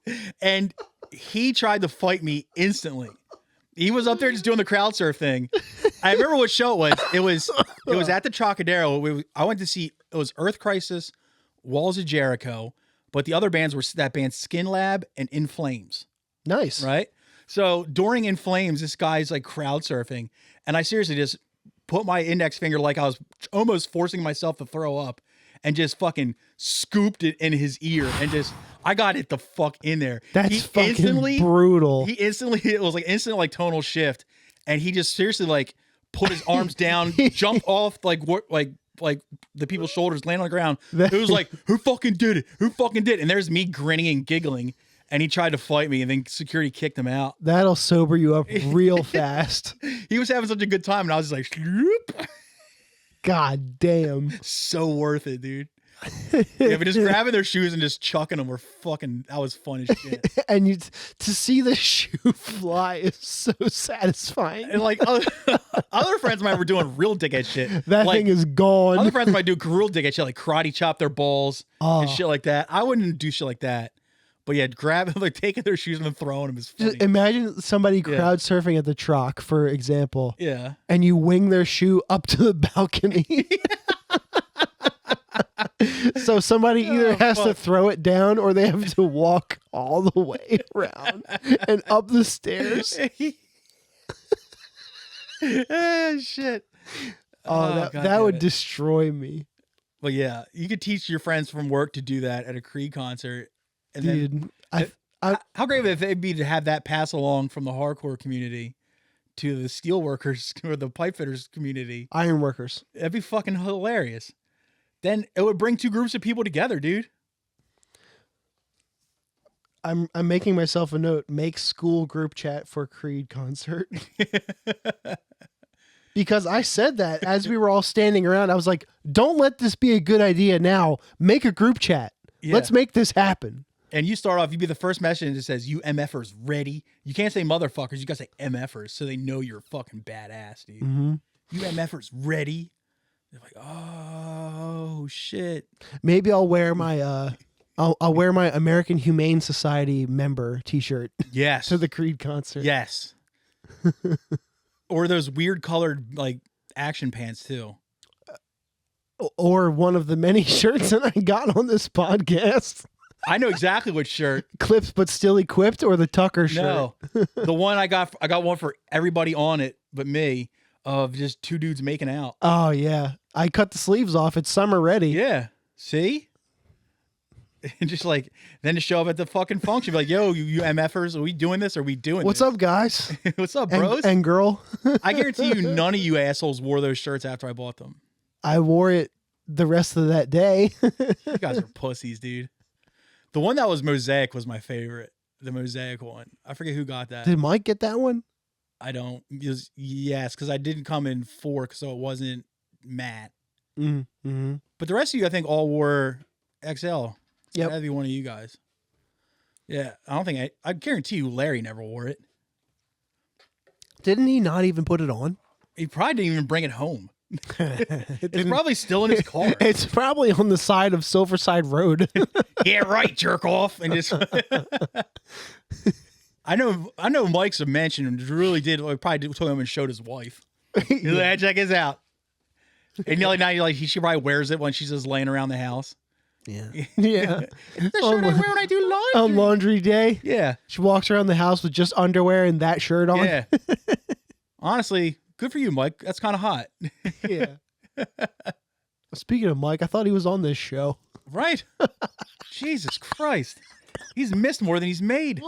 and he tried to fight me instantly. He was up there just doing the crowd surf thing. I remember what show it was. It was at the Trocadero. I went to see. It was Earth Crisis, Walls of Jericho. But the other bands were that band Skin Lab and In Flames. Nice. Right? So during In Flames, this guy's like crowd surfing. And I seriously just put my index finger like I was almost forcing myself to throw up and just fucking scooped it in his ear and just, I got it the fuck in there. That's fucking brutal. It was like instant like tonal shift. And he just seriously like put his arms down, jumped off like the people's shoulders, land on the ground. It was like, who fucking did it? Who fucking did it? And there's me grinning and giggling. And he tried to fight me, and then security kicked him out. That'll sober you up real fast. He was having such a good time, and I was just like, Shloop. God damn. So worth it, dude. Yeah, but just grabbing their shoes and just chucking them were fucking, that was fun as shit. And to see the shoe fly is so satisfying. And like other friends of mine were doing real dickhead shit. That like, thing is gone. Other friends of mine do real dickhead shit, like karate chop their balls and shit like that. I wouldn't do shit like that. But yeah, like taking their shoes and then throwing them is funny. Just imagine somebody crowd surfing at the Troc, for example. Yeah. And you wing their shoe up to the balcony. So somebody either has to throw it down or they have to walk all the way around and up the stairs. Shit. That would destroy me. But yeah, you could teach your friends from work to do that at a Creed concert. And dude, how great would it be to have that pass along from the hardcore community to the steel workers or the pipe fitters community? Iron workers. That'd be fucking hilarious. Then it would bring two groups of people together, dude. I'm making myself a note. Make school group chat for Creed concert. Because I said that as we were all standing around. I was like, don't let this be a good idea now. Make a group chat. Yeah. Let's make this happen. And you start off, you be the first message that says, you MFers ready. You can't say motherfuckers. You got to say MFers so they know you're fucking badass, dude. Mm-hmm. You MFers ready. They're like, oh, shit. Maybe I'll wear my I'll wear my American Humane Society member t-shirt Yes. to the Creed concert. Yes. Or those weird colored, like, action pants, too. Or one of the many shirts that I got on this podcast. I know exactly which shirt. Clipped but still equipped, or the Tucker shirt? No. The one I got one for everybody on it but me, of just two dudes making out. Oh, yeah. I cut the sleeves off. It's summer ready. Yeah. See? And just like, then to show up at the fucking function, be like, yo, you MFers, are we doing this? Are we doing What's this? up, guys? What's up, bros? And girl. I guarantee you none of you assholes wore those shirts after I bought them. I wore it the rest of that day. You guys are pussies, dude. The one that was Mosaic was my favorite. The Mosaic one. I forget who got that. Did Mike get that one? I don't. Yes, because I didn't come in fork, so it wasn't matte. Mm-hmm. But the rest of you, I think, all wore XL. Yep. That'd be one of you guys. Yeah, I don't think I guarantee you Larry never wore it. Didn't he not even put it on? He probably didn't even bring it home. It's didn't- probably still in his car. It's probably on the side of Silverside Road. Yeah, right, jerk off. And just I know Mike's a mention and really did probably told him and showed his wife. He's like, "Hey, check this out." And you're like, now you're like, she probably wears it when she's just laying around the house. Yeah. Yeah. The shirt I wear when I do laundry. On laundry day. Yeah. She walks around the house with just underwear and that shirt on. Yeah. Honestly, good for you, Mike. That's kind of hot. Yeah. Speaking of Mike, I thought he was on this show. Right? Jesus Christ. He's missed more than he's made.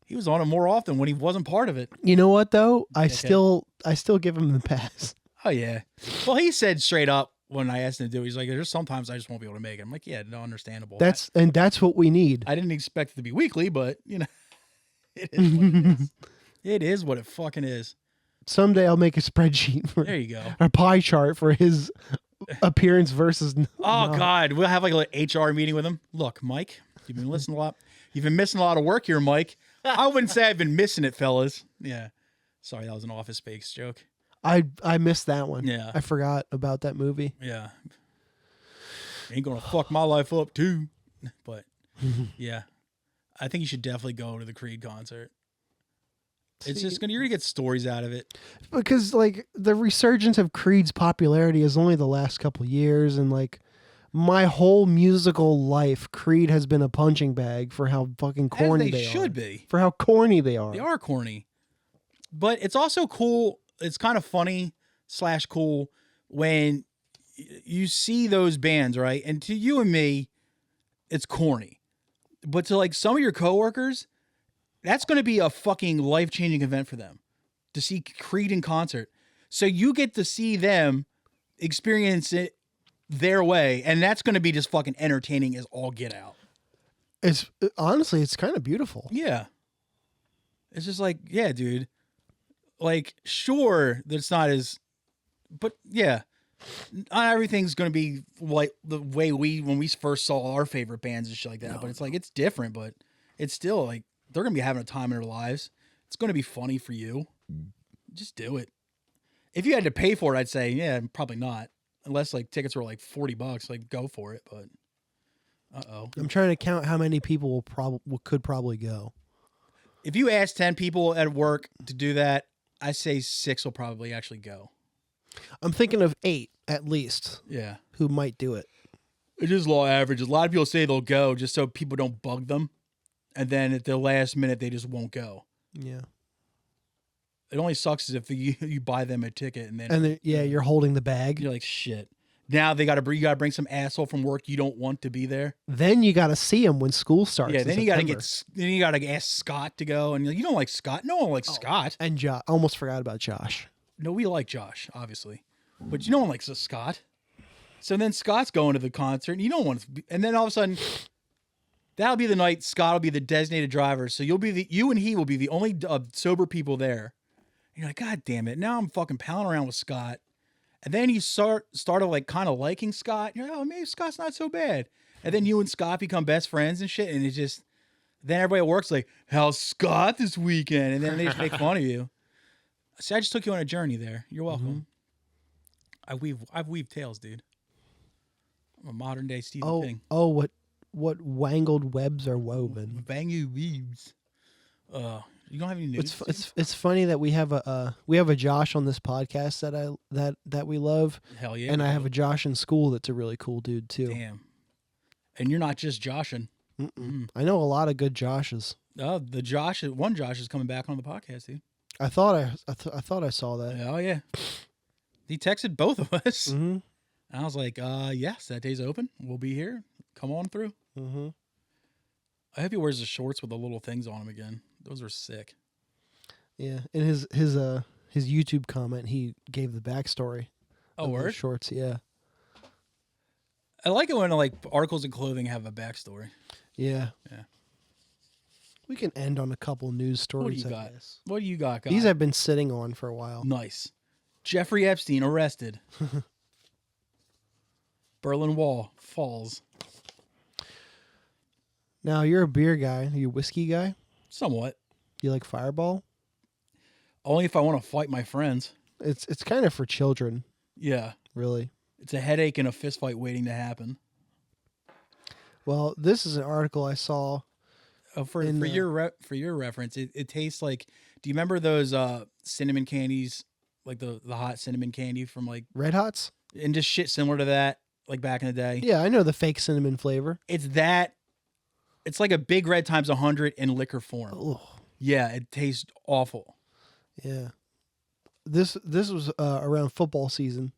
He was on it more often when he wasn't part of it. You know what though? I Okay. still give him the pass. Oh, yeah. Well, he said straight up when I asked him to do it, he's like, there's sometimes I just won't be able to make it. I'm like, yeah, no, understandable. That's what we need. I didn't expect it to be weekly, but, you know, it is what it is. It is what it fucking is. Someday I'll make a spreadsheet for There you go. a pie chart for his appearance versus. Oh, God. We'll have like a HR meeting with him. Look, Mike, you've been listening a lot. You've been missing a lot of work here, Mike. I wouldn't say I've been missing it, fellas. Yeah. Sorry, that was an Office Space joke. I missed that one. Yeah. I forgot about that movie. Yeah. Ain't gonna fuck my life up too. But yeah. I think you should definitely go to the Creed concert. It's just you're gonna get stories out of it. Because like the resurgence of Creed's popularity is only the last couple years, and like my whole musical life, Creed has been a punching bag for how fucking corny As they are. should be. For how corny they are. They are corny. But it's also cool. It's kind of funny / cool when you see those bands, right? And to you and me, it's corny. But to like some of your coworkers, that's going to be a fucking life-changing event for them to see Creed in concert. So you get to see them experience it their way, and that's going to be just fucking entertaining as all get out. It's honestly, it's kind of beautiful. Yeah. It's just like, yeah, dude. Like, sure, that's not as, but yeah, not everything's going to be like the way when we first saw our favorite bands and shit like that. No, but it's like, it's different, but it's still like, they're going to be having a time in their lives. It's going to be funny for you. Just do it. If you had to pay for it, I'd say, yeah, probably not. Unless like tickets were like $40, like go for it. But, I'm trying to count how many people could probably go. If you ask 10 people at work to do that, I say 6 will probably actually go. I'm thinking of 8 at least. Yeah. Who might do it. It's just law averages. A lot of people say they'll go just so people don't bug them. And then at the last minute, they just won't go. Yeah. It only sucks is if you buy them a ticket and then you're holding the bag. You're like, shit. Now you got to bring some asshole from work you don't want to be there. Then you got to see him when school starts. Yeah. Then you got to ask Scott to go, and you're like, you don't like Scott? No one likes Scott. And Josh. Almost forgot about Josh. No, we like Josh, obviously, but no one likes Scott. So then Scott's going to the concert, and you don't want to. And then all of a sudden, that'll be the night Scott will be the designated driver. So you and he will be the only sober people there. you're like, God damn it. Now I'm fucking palling around with Scott. And then you started like kind of liking Scott. You're like, oh, maybe Scott's not so bad. And then you and Scott become best friends and shit. And it's just, then everybody at work's like, how's Scott this weekend? And then they just make fun of you. See, I just took you on a journey there. You're welcome. I've weaved tales, dude. I'm a modern day Stephen King. Oh, what wangled webs are woven. Bangy weaves. You don't have any news? It's funny that we have a Josh on this podcast that we love. Hell yeah. And I have a Josh in school that's a really cool dude too. Damn. And you're not just Joshing. I know a lot of good Joshes. Oh, one Josh is coming back on the podcast, dude. I thought I saw that. Oh yeah. He texted both of us. Mm-hmm. And I was like, yes, that day's open. We'll be here. Come on through. Mm-hmm. I hope he wears the shorts with the little things on him again. Those are sick. Yeah. In his YouTube comment, he gave the backstory. Oh, word? Shorts, yeah. I like it when like articles of clothing have a backstory. Yeah. Yeah. We can end on a couple news stories. What do you got, guys? These I've been sitting on for a while. Nice. Jeffrey Epstein arrested. Berlin Wall falls. Now, you're a beer guy. Are you a whiskey guy? Somewhat. You like Fireball? Only if I want to fight my friends. It's kind of for children. Yeah. Really. It's a headache and a fist fight waiting to happen. Well, this is an article I saw. For your reference, it tastes like. Do you remember those cinnamon candies, like the hot cinnamon candy from like Red Hots? And just shit similar to that, like back in the day. Yeah, I know the fake cinnamon flavor. It's that. It's like a Big Red times 100 in liquor form. Oh. Yeah, it tastes awful. Yeah. This was around football season.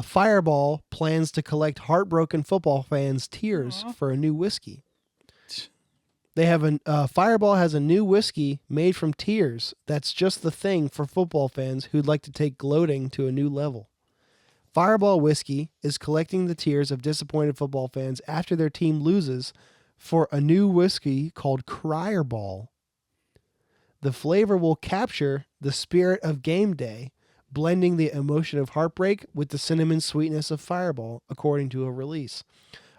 Fireball plans to collect heartbroken football fans' tears for a new whiskey. They have Fireball has a new whiskey made from tears. That's just the thing for football fans who'd like to take gloating to a new level. Fireball whiskey is collecting the tears of disappointed football fans after their team loses for a new whiskey called Cryerball. The flavor will capture the spirit of game day, blending the emotion of heartbreak with the cinnamon sweetness of Fireball, according to a release.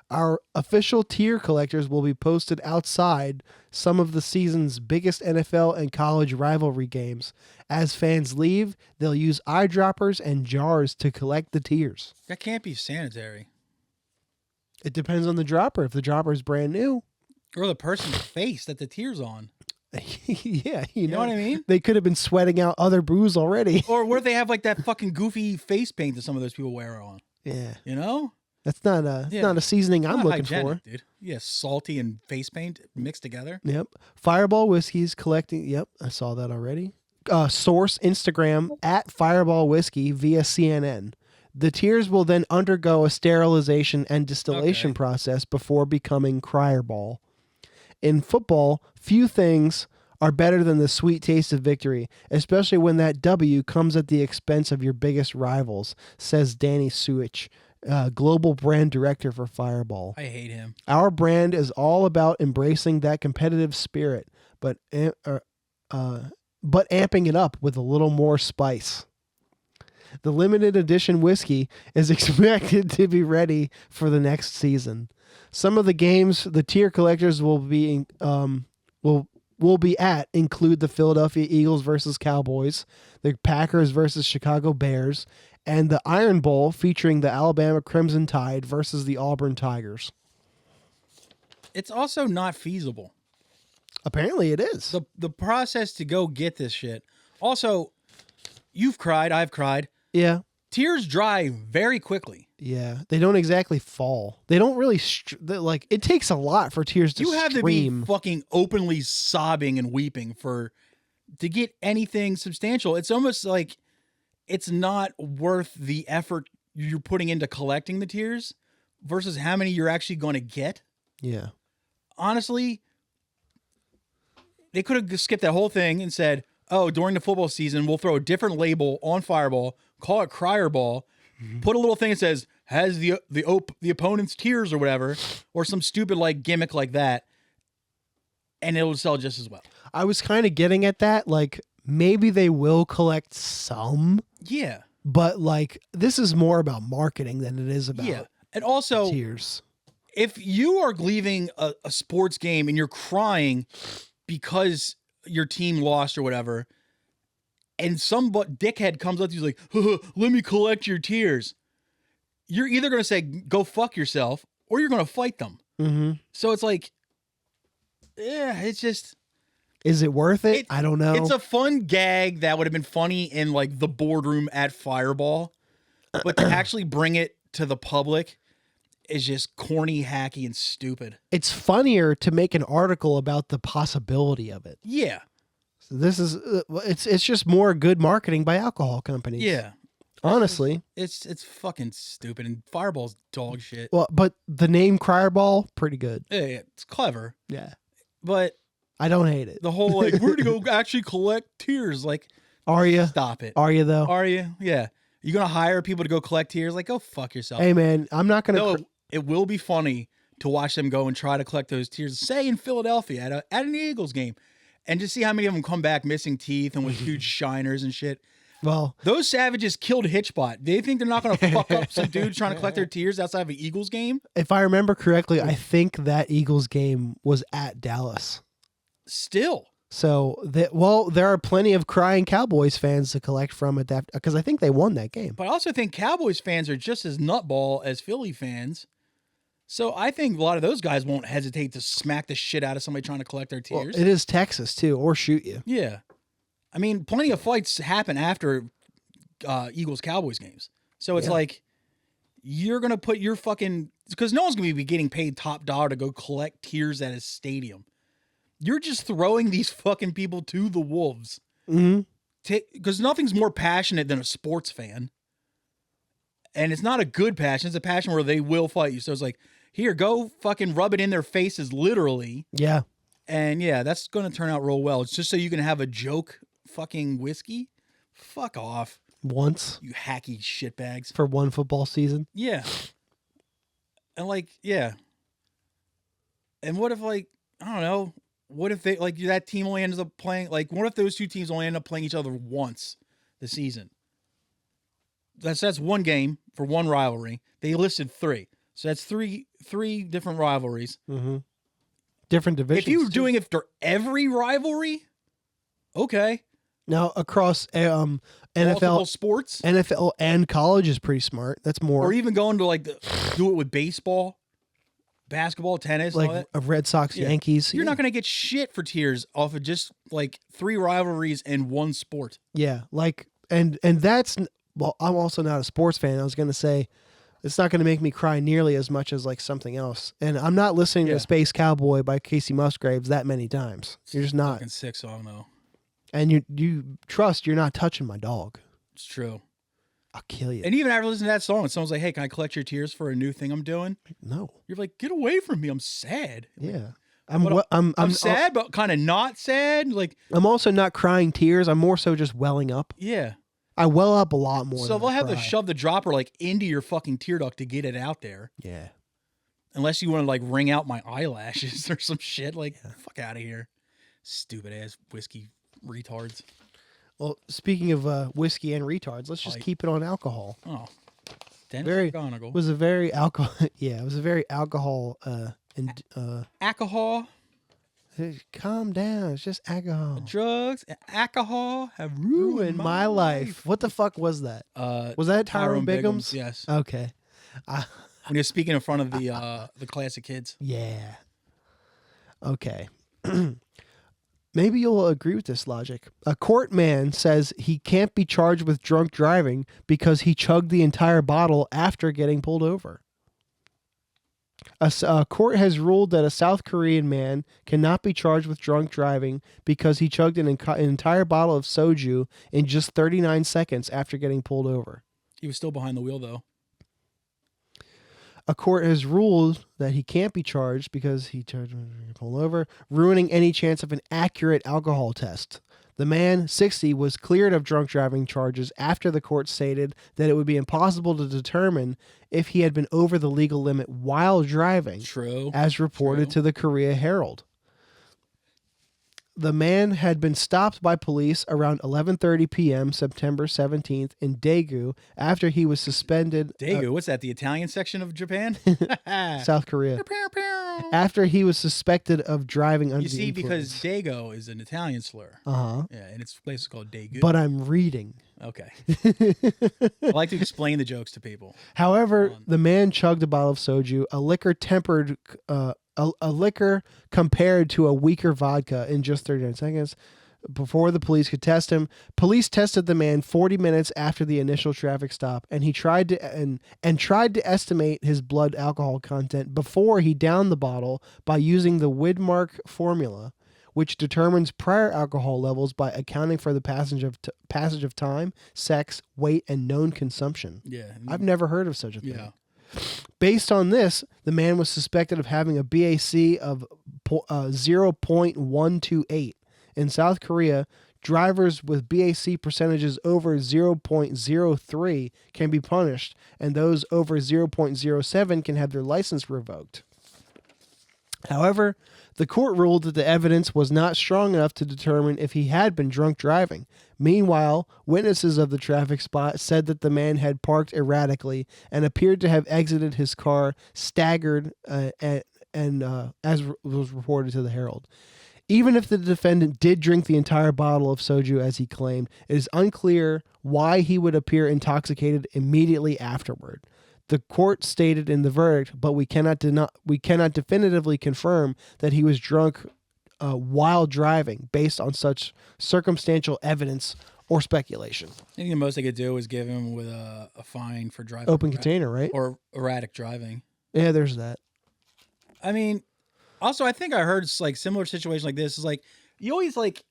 Our official tier collectors will be posted outside some of the season's biggest NFL and college rivalry games. As fans leave, they'll use eyedroppers and jars to collect the tears. That can't be sanitary. It depends on the dropper. If the dropper is brand new. Or the person's face that the tear's on. Yeah, you know what I mean? They could have been sweating out other booze already. Or where they have like that fucking goofy face paint that some of those people wear on. Yeah. You know? That's not a seasoning I'm looking for. Dude. Yeah, salty and face paint mixed together. Yep. Fireball Whiskey's collecting. Yep, I saw that already. Source Instagram at Fireball Whiskey via CNN. The tears will then undergo a sterilization and distillation process before becoming Cryerball. In football, few things are better than the sweet taste of victory, especially when that W comes at the expense of your biggest rivals, says Danny Suich, global brand director for Fireball. I hate him. Our brand is all about embracing that competitive spirit, but amping it up with a little more spice. The limited edition whiskey is expected to be ready for the next season. Some of the games the tier collectors will be at include the Philadelphia Eagles versus Cowboys, the Packers versus Chicago Bears, and the Iron Bowl featuring the Alabama Crimson Tide versus the Auburn Tigers. It's also not feasible. Apparently it is. The process to go get this shit. Also, you've cried, I've cried. Yeah. Tears dry very quickly. Yeah. They don't exactly fall. They don't really, it takes a lot for tears to You have stream. to be fucking openly sobbing and weeping to get anything substantial. It's almost like it's not worth the effort you're putting into collecting the tears versus how many you're actually going to get. Yeah. Honestly, they could have skipped that whole thing and said, oh, during the football season, we'll throw a different label on Fireball, call it Cryerball, put a little thing that says, has the opponent's tears or whatever, or some stupid like gimmick like that, and it'll sell just as well. I was kind of getting at that, like maybe they will collect some, Yeah. but like this is more about marketing than it is about Yeah. And also, tears. if you are leaving a sports game and you're crying because your team lost or whatever, and some dickhead comes up to you like, let me collect your tears, you're either going to say, go fuck yourself, or you're going to fight them. Mm-hmm. So it's like, yeah, it's just... Is it worth it? I don't know. It's a fun gag that would have been funny in like the boardroom at Fireball, but to actually bring it to the public is just corny, hacky, and stupid. It's funnier to make an article about the possibility of it. Yeah. So this is it's just more good marketing by alcohol companies. Yeah. Honestly, It's fucking stupid, and Fireball's dog shit. well, but the name Cryerball, pretty good. Yeah, it's clever, Yeah, but I don't hate it. the whole like we're gonna go actually collect tears, like, Are you? stop it. Are you though? Are you? Yeah. You gonna hire people to go collect tears? Like, go fuck yourself. Hey man, I'm not gonna. No, it will be funny to watch them go and try to collect those tears, say in Philadelphia at an Eagles game, and just see how many of them come back missing teeth and with huge shiners and shit. Well, Those savages killed Hitchbot. They think they're not going to fuck up some dudes trying to collect their tears outside of an Eagles game? if I remember correctly, I think that Eagles game was at Dallas. Still. So there are plenty of crying Cowboys fans to collect from at that because I think they won that game. But I also think Cowboys fans are just as nutball as Philly fans. So I think a lot of those guys won't hesitate to smack the shit out of somebody trying to collect their Well, tears. it is Texas too, or shoot you. Yeah. I mean, plenty of fights happen after Eagles-Cowboys games. So it's Yeah. like, you're going to put your fucking... Because no one's going to be getting paid top dollar to go collect tears at a stadium. You're just throwing these fucking people to the wolves. Mm-hmm. Because nothing's more passionate than a sports fan. And it's not a good passion. It's a passion where they will fight you. So it's like, here, go fucking rub it in their faces, literally. Yeah. And yeah, that's going to turn out real well. It's just so you can have a joke fucking whiskey. Fuck off, Once you hacky shitbags. for one football season. Yeah. And like, yeah. And what if, like, I don't know, what if they, like, that team only ends up playing, like, what if those two teams only end up playing each other once this season? That's one game for one rivalry. They listed 3. So that's three different rivalries. Mm-hmm. Different divisions. If you were too. doing it for every rivalry, okay. now across Multiple NFL, sports, NFL and college is pretty smart. That's more or even going to like do it with baseball, basketball, tennis, and all like that. of Red Sox, Yeah. Yankees. You're yeah. not going to get shit for tears off of just like 3 rivalries in one sport. Yeah, like and that's well, I'm also not a sports fan. I was going to say it's not going to make me cry nearly as much as like something else. And I'm not listening Yeah. to Space Cowboy by Casey Musgraves that many times. You're just not. Fucking sick song though. And you trust you're not touching my dog. It's true. I'll kill you. And even after listening to that song, and someone's like, "Hey, can I collect your tears for a new thing I'm doing?" No. You're like, "Get away from me! I'm sad." Yeah. But I'm sad, but kind of not sad. Like, I'm also not crying tears. I'm more so just welling up. yeah. I well up a lot more. So than they'll I have to cry. shove the dropper like into your fucking tear duct to get it out there. Yeah. Unless you want to like wring out my eyelashes or some shit. Like, fuck out of here. Stupid ass whiskey retards. Well, speaking of whiskey and retards, let's just keep it on alcohol. Oh. Dennis Very McGonigal. was a very alcohol. Yeah, it was a very alcohol. And Alcohol, calm down. It's just alcohol. drugs, and alcohol have Ruined my life. What the fuck was that? Was that Tyrone Biggums? Yes. Okay. When you're speaking in front of the classic kids. Yeah. Okay. Maybe you'll agree with this logic. A court man says he can't be charged with drunk driving because he chugged the entire bottle after getting pulled over. A court has ruled that a South Korean man cannot be charged with drunk driving because he chugged an entire bottle of soju in just 39 seconds after getting pulled over. He was still behind the wheel though. A court has ruled that he can't be charged because he charged pulled over, ruining any chance of an accurate alcohol test. The man, 60, was cleared of drunk driving charges after the court stated that it would be impossible to determine if he had been over the legal limit while driving, True. as reported to the Korea Herald. The man had been stopped by police around 11:30 p.m. September 17th in Daegu after he was suspended. Daegu, what's that? The Italian section of Japan? South Korea. Pew, pew. After he was suspected of driving under You the see, influence. because Dago is an Italian slur. Uh-huh. Yeah, and its place is called Daegu. But I'm reading. Okay. I like to explain the jokes to people. However, the man chugged a bottle of soju, a liquor tempered, a liquor compared to a weaker vodka in just 39 seconds before the police could test him. Police tested the man 40 minutes after the initial traffic stop, and he tried to tried to estimate his blood alcohol content before he downed the bottle by using the Widmark formula, which determines prior alcohol levels by accounting for the passage of time, sex, weight, and known consumption. Yeah. I've never heard of such a thing. Yeah. Based on this, the man was suspected of having a BAC of 0.128. In South Korea, drivers with BAC percentages over 0.03 can be punished, and those over 0.07 can have their license revoked. However, the court ruled that the evidence was not strong enough to determine if he had been drunk driving. Meanwhile, witnesses of the traffic spot said that the man had parked erratically and appeared to have exited his car staggered, as was reported to the Herald. Even if the defendant did drink the entire bottle of soju as he claimed, it is unclear why he would appear intoxicated immediately afterward. The court stated in the verdict, but we cannot definitively confirm that he was drunk while driving based on such circumstantial evidence or speculation. I think the most they could do is give him with a fine for driving. Open container, right? Or erratic driving. Yeah, there's that. I mean, also, I think I heard like similar situation like this is like, you always like,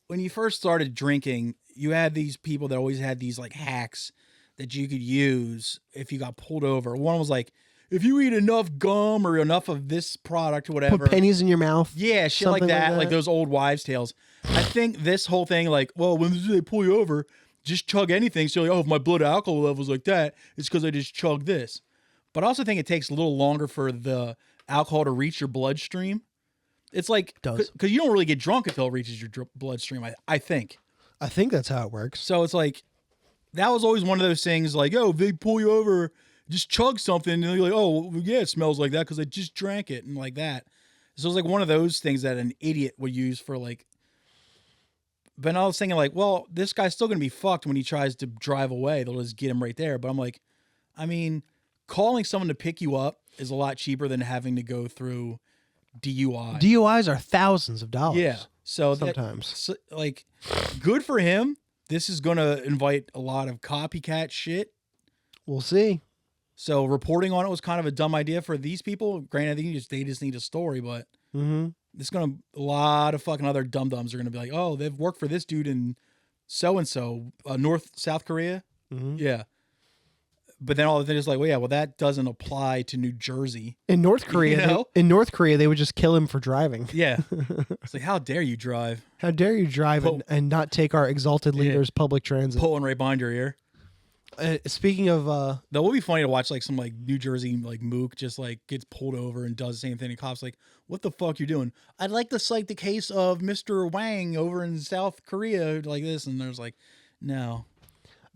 when you first started drinking, you had these people that always had these like hacks that you could use if you got pulled over. One was like, if you eat enough gum or enough of this product or whatever. Put pennies in your mouth. Yeah, shit like that, like those old wives' tales. I think this whole thing, like, well, when they pull you over, just chug anything. So, like, oh, if my blood alcohol level's like that, it's because I just chugged this. But I also think it takes a little longer for the alcohol to reach your bloodstream. It's like, because you don't really get drunk until it reaches your bloodstream, I think. I think that's how it works. So it's like, that was always one of those things like, oh, if they pull you over, just chug something. And you're like, oh, yeah, it smells like that because I just drank it and like that. So it's like one of those things that an idiot would use for like, but I was thinking like, well, this guy's still going to be fucked when he tries to drive away. They'll just get him right there. But I'm like, I mean, calling someone to pick you up is a lot cheaper than having to go through DUI. DUIs are thousands of dollars. Yeah. So sometimes, like, good for him. This is going to invite a lot of copycat shit. We'll see. So reporting on it was kind of a dumb idea for these people. Granted, they just need a story, but it's going to, a lot of fucking other dum-dums are going to be like, oh, they've worked for this dude in so-and-so, South Korea. Yeah. But then they're just like, well, yeah, well, that doesn't apply to New Jersey. In North Korea, You know? in North Korea, they would just kill him for driving. Yeah. It's like, how dare you drive? How dare you drive and not take our exalted leader's public transit? Pulling right behind your ear. Speaking of, that would be funny to watch, like some like New Jersey like mook just like gets pulled over and does the same thing. And cops like, what the fuck you doing? I'd like to cite the case of Mr. Wang over in South Korea like this, and there's like, no.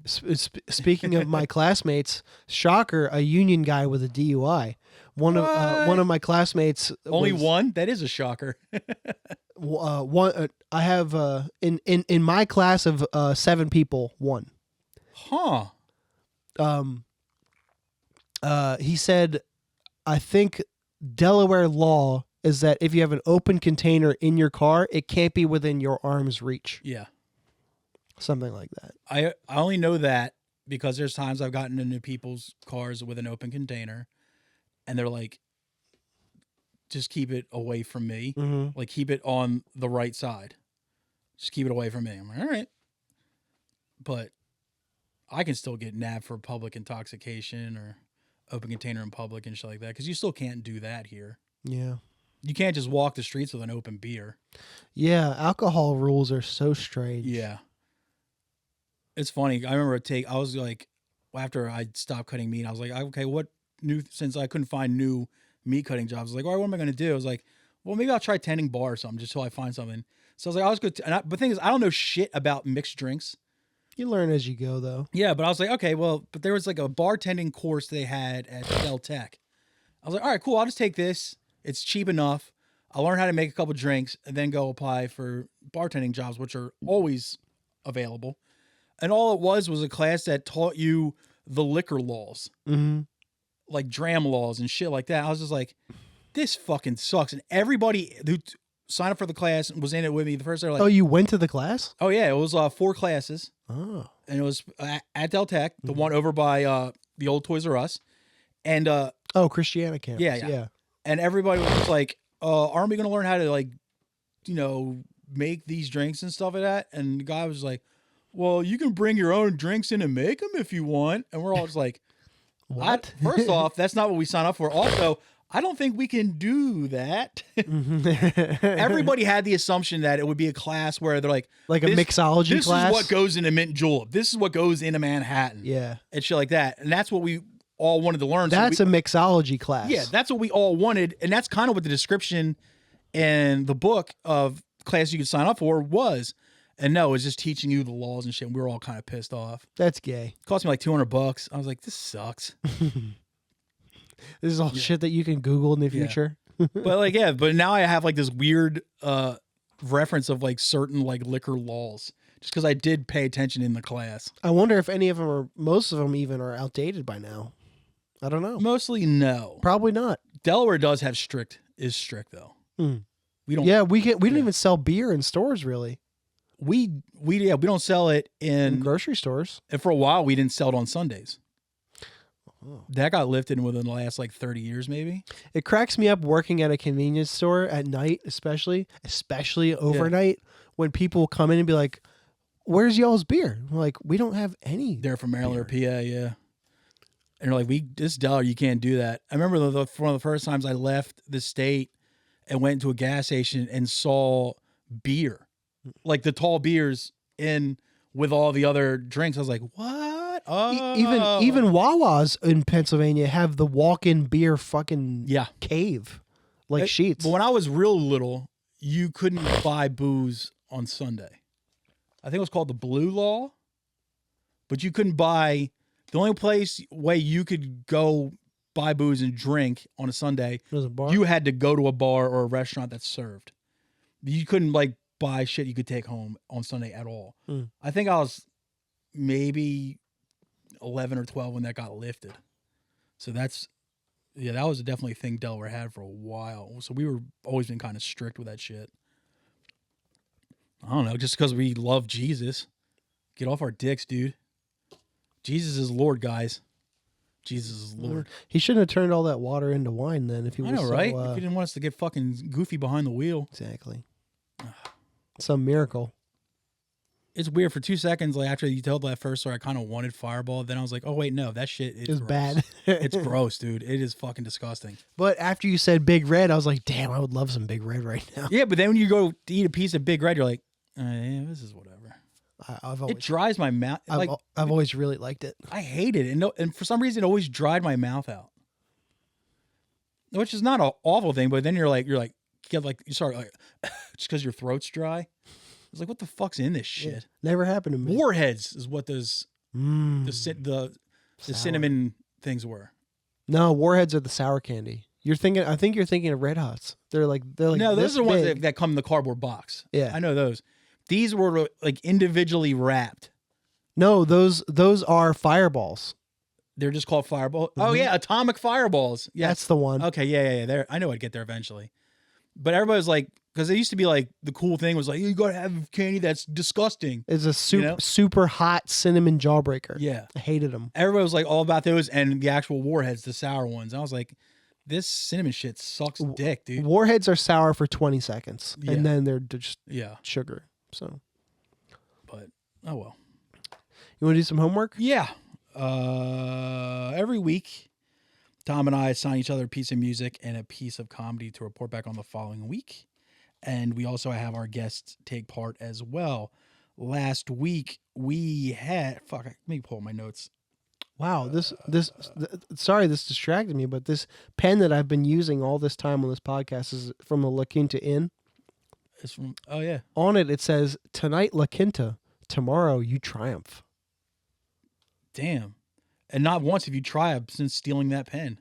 Speaking of my classmates, shocker, a union guy with a DUI. One of my classmates. Only one? That is a shocker. I have in my class of 7 people, one. Huh. He said, I think Delaware law is that if you have an open container in your car, it can't be within your arm's reach. Yeah. Something like that. I only know that because there's times I've gotten into people's cars with an open container and they're like, just keep it away from me. Like, keep it on the right side. Just keep it away from me. I'm like, all right. But I can still get nabbed for public intoxication or open container in public and shit like that, because you still can't do that here. Yeah. You can't just walk the streets with an open beer. Yeah, alcohol rules are so strange. Yeah. It's funny. I remember I was like, after I stopped cutting meat, I was like, okay, what new, since I couldn't find new meat cutting jobs, I was like, all right, what am I going to do? I was like, well, maybe I'll try tending bar or something just till I find something. So I was like, I'll just go. But the thing is, I don't know shit about mixed drinks. You learn as you go, though. Yeah, but I was like, okay, well, but there was like a bartending course they had at Del Tech. I was like, all right, cool. I'll just take this. It's cheap enough. I'll learn how to make a couple drinks and then go apply for bartending jobs, which are always available. And all it was a class that taught you the liquor laws, like dram laws and shit like that. I was just like, this fucking sucks. And everybody who signed up for the class and was in it with me the first day, like, Oh, you went to the class? oh yeah, it was 4 classes. Oh. And it was at Del Tech, the one over by the old Toys R Us. And Christiana campus. yeah. And everybody was just like, aren't we going to learn how to, like, you know, make these drinks and stuff like that? And the guy was like, well, you can bring your own drinks in and make them if you want. And we're all just like, What? First off, that's not what we signed up for. Also, I don't think we can do that. Everybody had the assumption that it would be a class where they're like a mixology class? This is what goes into mint julep. This is what goes into Manhattan. Yeah. And shit like that. And that's what we all wanted to learn. That's a mixology class. Yeah, that's what we all wanted. And that's kind of what the description in the book of class you could sign up for was. And no, it was just teaching you the laws and shit. And we were all kind of pissed off. That's gay. It cost me like $200. I was like, this sucks. This is all shit that you can Google in the future. But now I have like this weird reference of like certain like liquor laws just because I did pay attention in the class. I wonder if any of them or most of them even are outdated by now. I don't know. Mostly no. Probably not. Delaware does have strict though. We don't. Yeah, we don't even sell beer in stores really. We don't sell it in grocery stores. And for a while we didn't sell it on Sundays. Oh. That got lifted within the last like 30 years, maybe. It cracks me up working at a convenience store at night, especially overnight, when people come in and be like, "Where's y'all's beer?" I'm like, we don't have any. They're from Maryland or PA, yeah. And they're like, this dollar, you can't do that. I remember one of the first times I left the state and went to a gas station and saw beer, like the tall beers in with all the other drinks. I was like, what? Oh. Even Wawa's in Pennsylvania have the walk-in beer fucking cave, like Sheets. But when I was real little, you couldn't buy booze on Sunday. I think it was called the Blue Law, but you couldn't buy. The only way you could go buy booze and drink on a Sunday, was a bar? You had to go to a bar or a restaurant that served. You couldn't like buy shit you could take home on Sunday at all. I think I was maybe 11 or 12 when that got lifted. So that was definitely a thing Delaware had for a while. So we were always been kind of strict with that shit. I don't know, just because we love Jesus. Get off our dicks, dude. Jesus is Lord, guys. Jesus is Lord. He shouldn't have turned all that water into wine then. If he was right? If he didn't want us to get fucking goofy behind the wheel. Exactly. Some miracle. It's weird. For 2 seconds, like after you told that first story, I kind of wanted Fireball. Then I was like, oh wait, no, that shit is gross. Bad. It's gross, dude. It is fucking disgusting. But after you said Big Red, I was like, damn, I would love some Big Red right now. Yeah, but then when you go to eat a piece of Big Red, you're like, yeah, this is whatever. It dries my mouth. I've always really liked it. I hate it, and for some reason, it always dried my mouth out, which is not an awful thing. But then you start like just because your throat's dry. It's like, what the fuck's in this shit? Yeah, never happened to me. Warheads is what those the cinnamon things were. No, Warheads are the sour candy. I think you're thinking of Red Hots. They're like no, those are the ones that come in the cardboard box. Yeah, I know those. These were like individually wrapped. No, those are Fireballs. They're just called Fireball. Mm-hmm. Oh yeah, atomic Fireballs. Yeah, that's the one. Okay, yeah. There, I know I'd get there eventually. But everybody was like, because it used to be like the cool thing was like, you gotta have candy that's disgusting. It's a super hot cinnamon jawbreaker. Yeah, I hated them. Everybody was like all about those and the actual Warheads, the sour ones. I was like, this cinnamon shit sucks dick, dude. Warheads are sour for 20 seconds, and then they're just sugar. So, but oh well. You want to do some homework? Yeah. Every week, Tom and I assign each other a piece of music and a piece of comedy to report back on the following week. And we also have our guests take part as well. Last week, we had... Fuck, let me pull up my notes. Wow, sorry, this distracted me, but this pen that I've been using all this time on this podcast is from the La Quinta Inn. It's from, oh, yeah. On it says, "Tonight La Quinta, tomorrow you triumph." Damn. And not once have you tried since stealing that pen.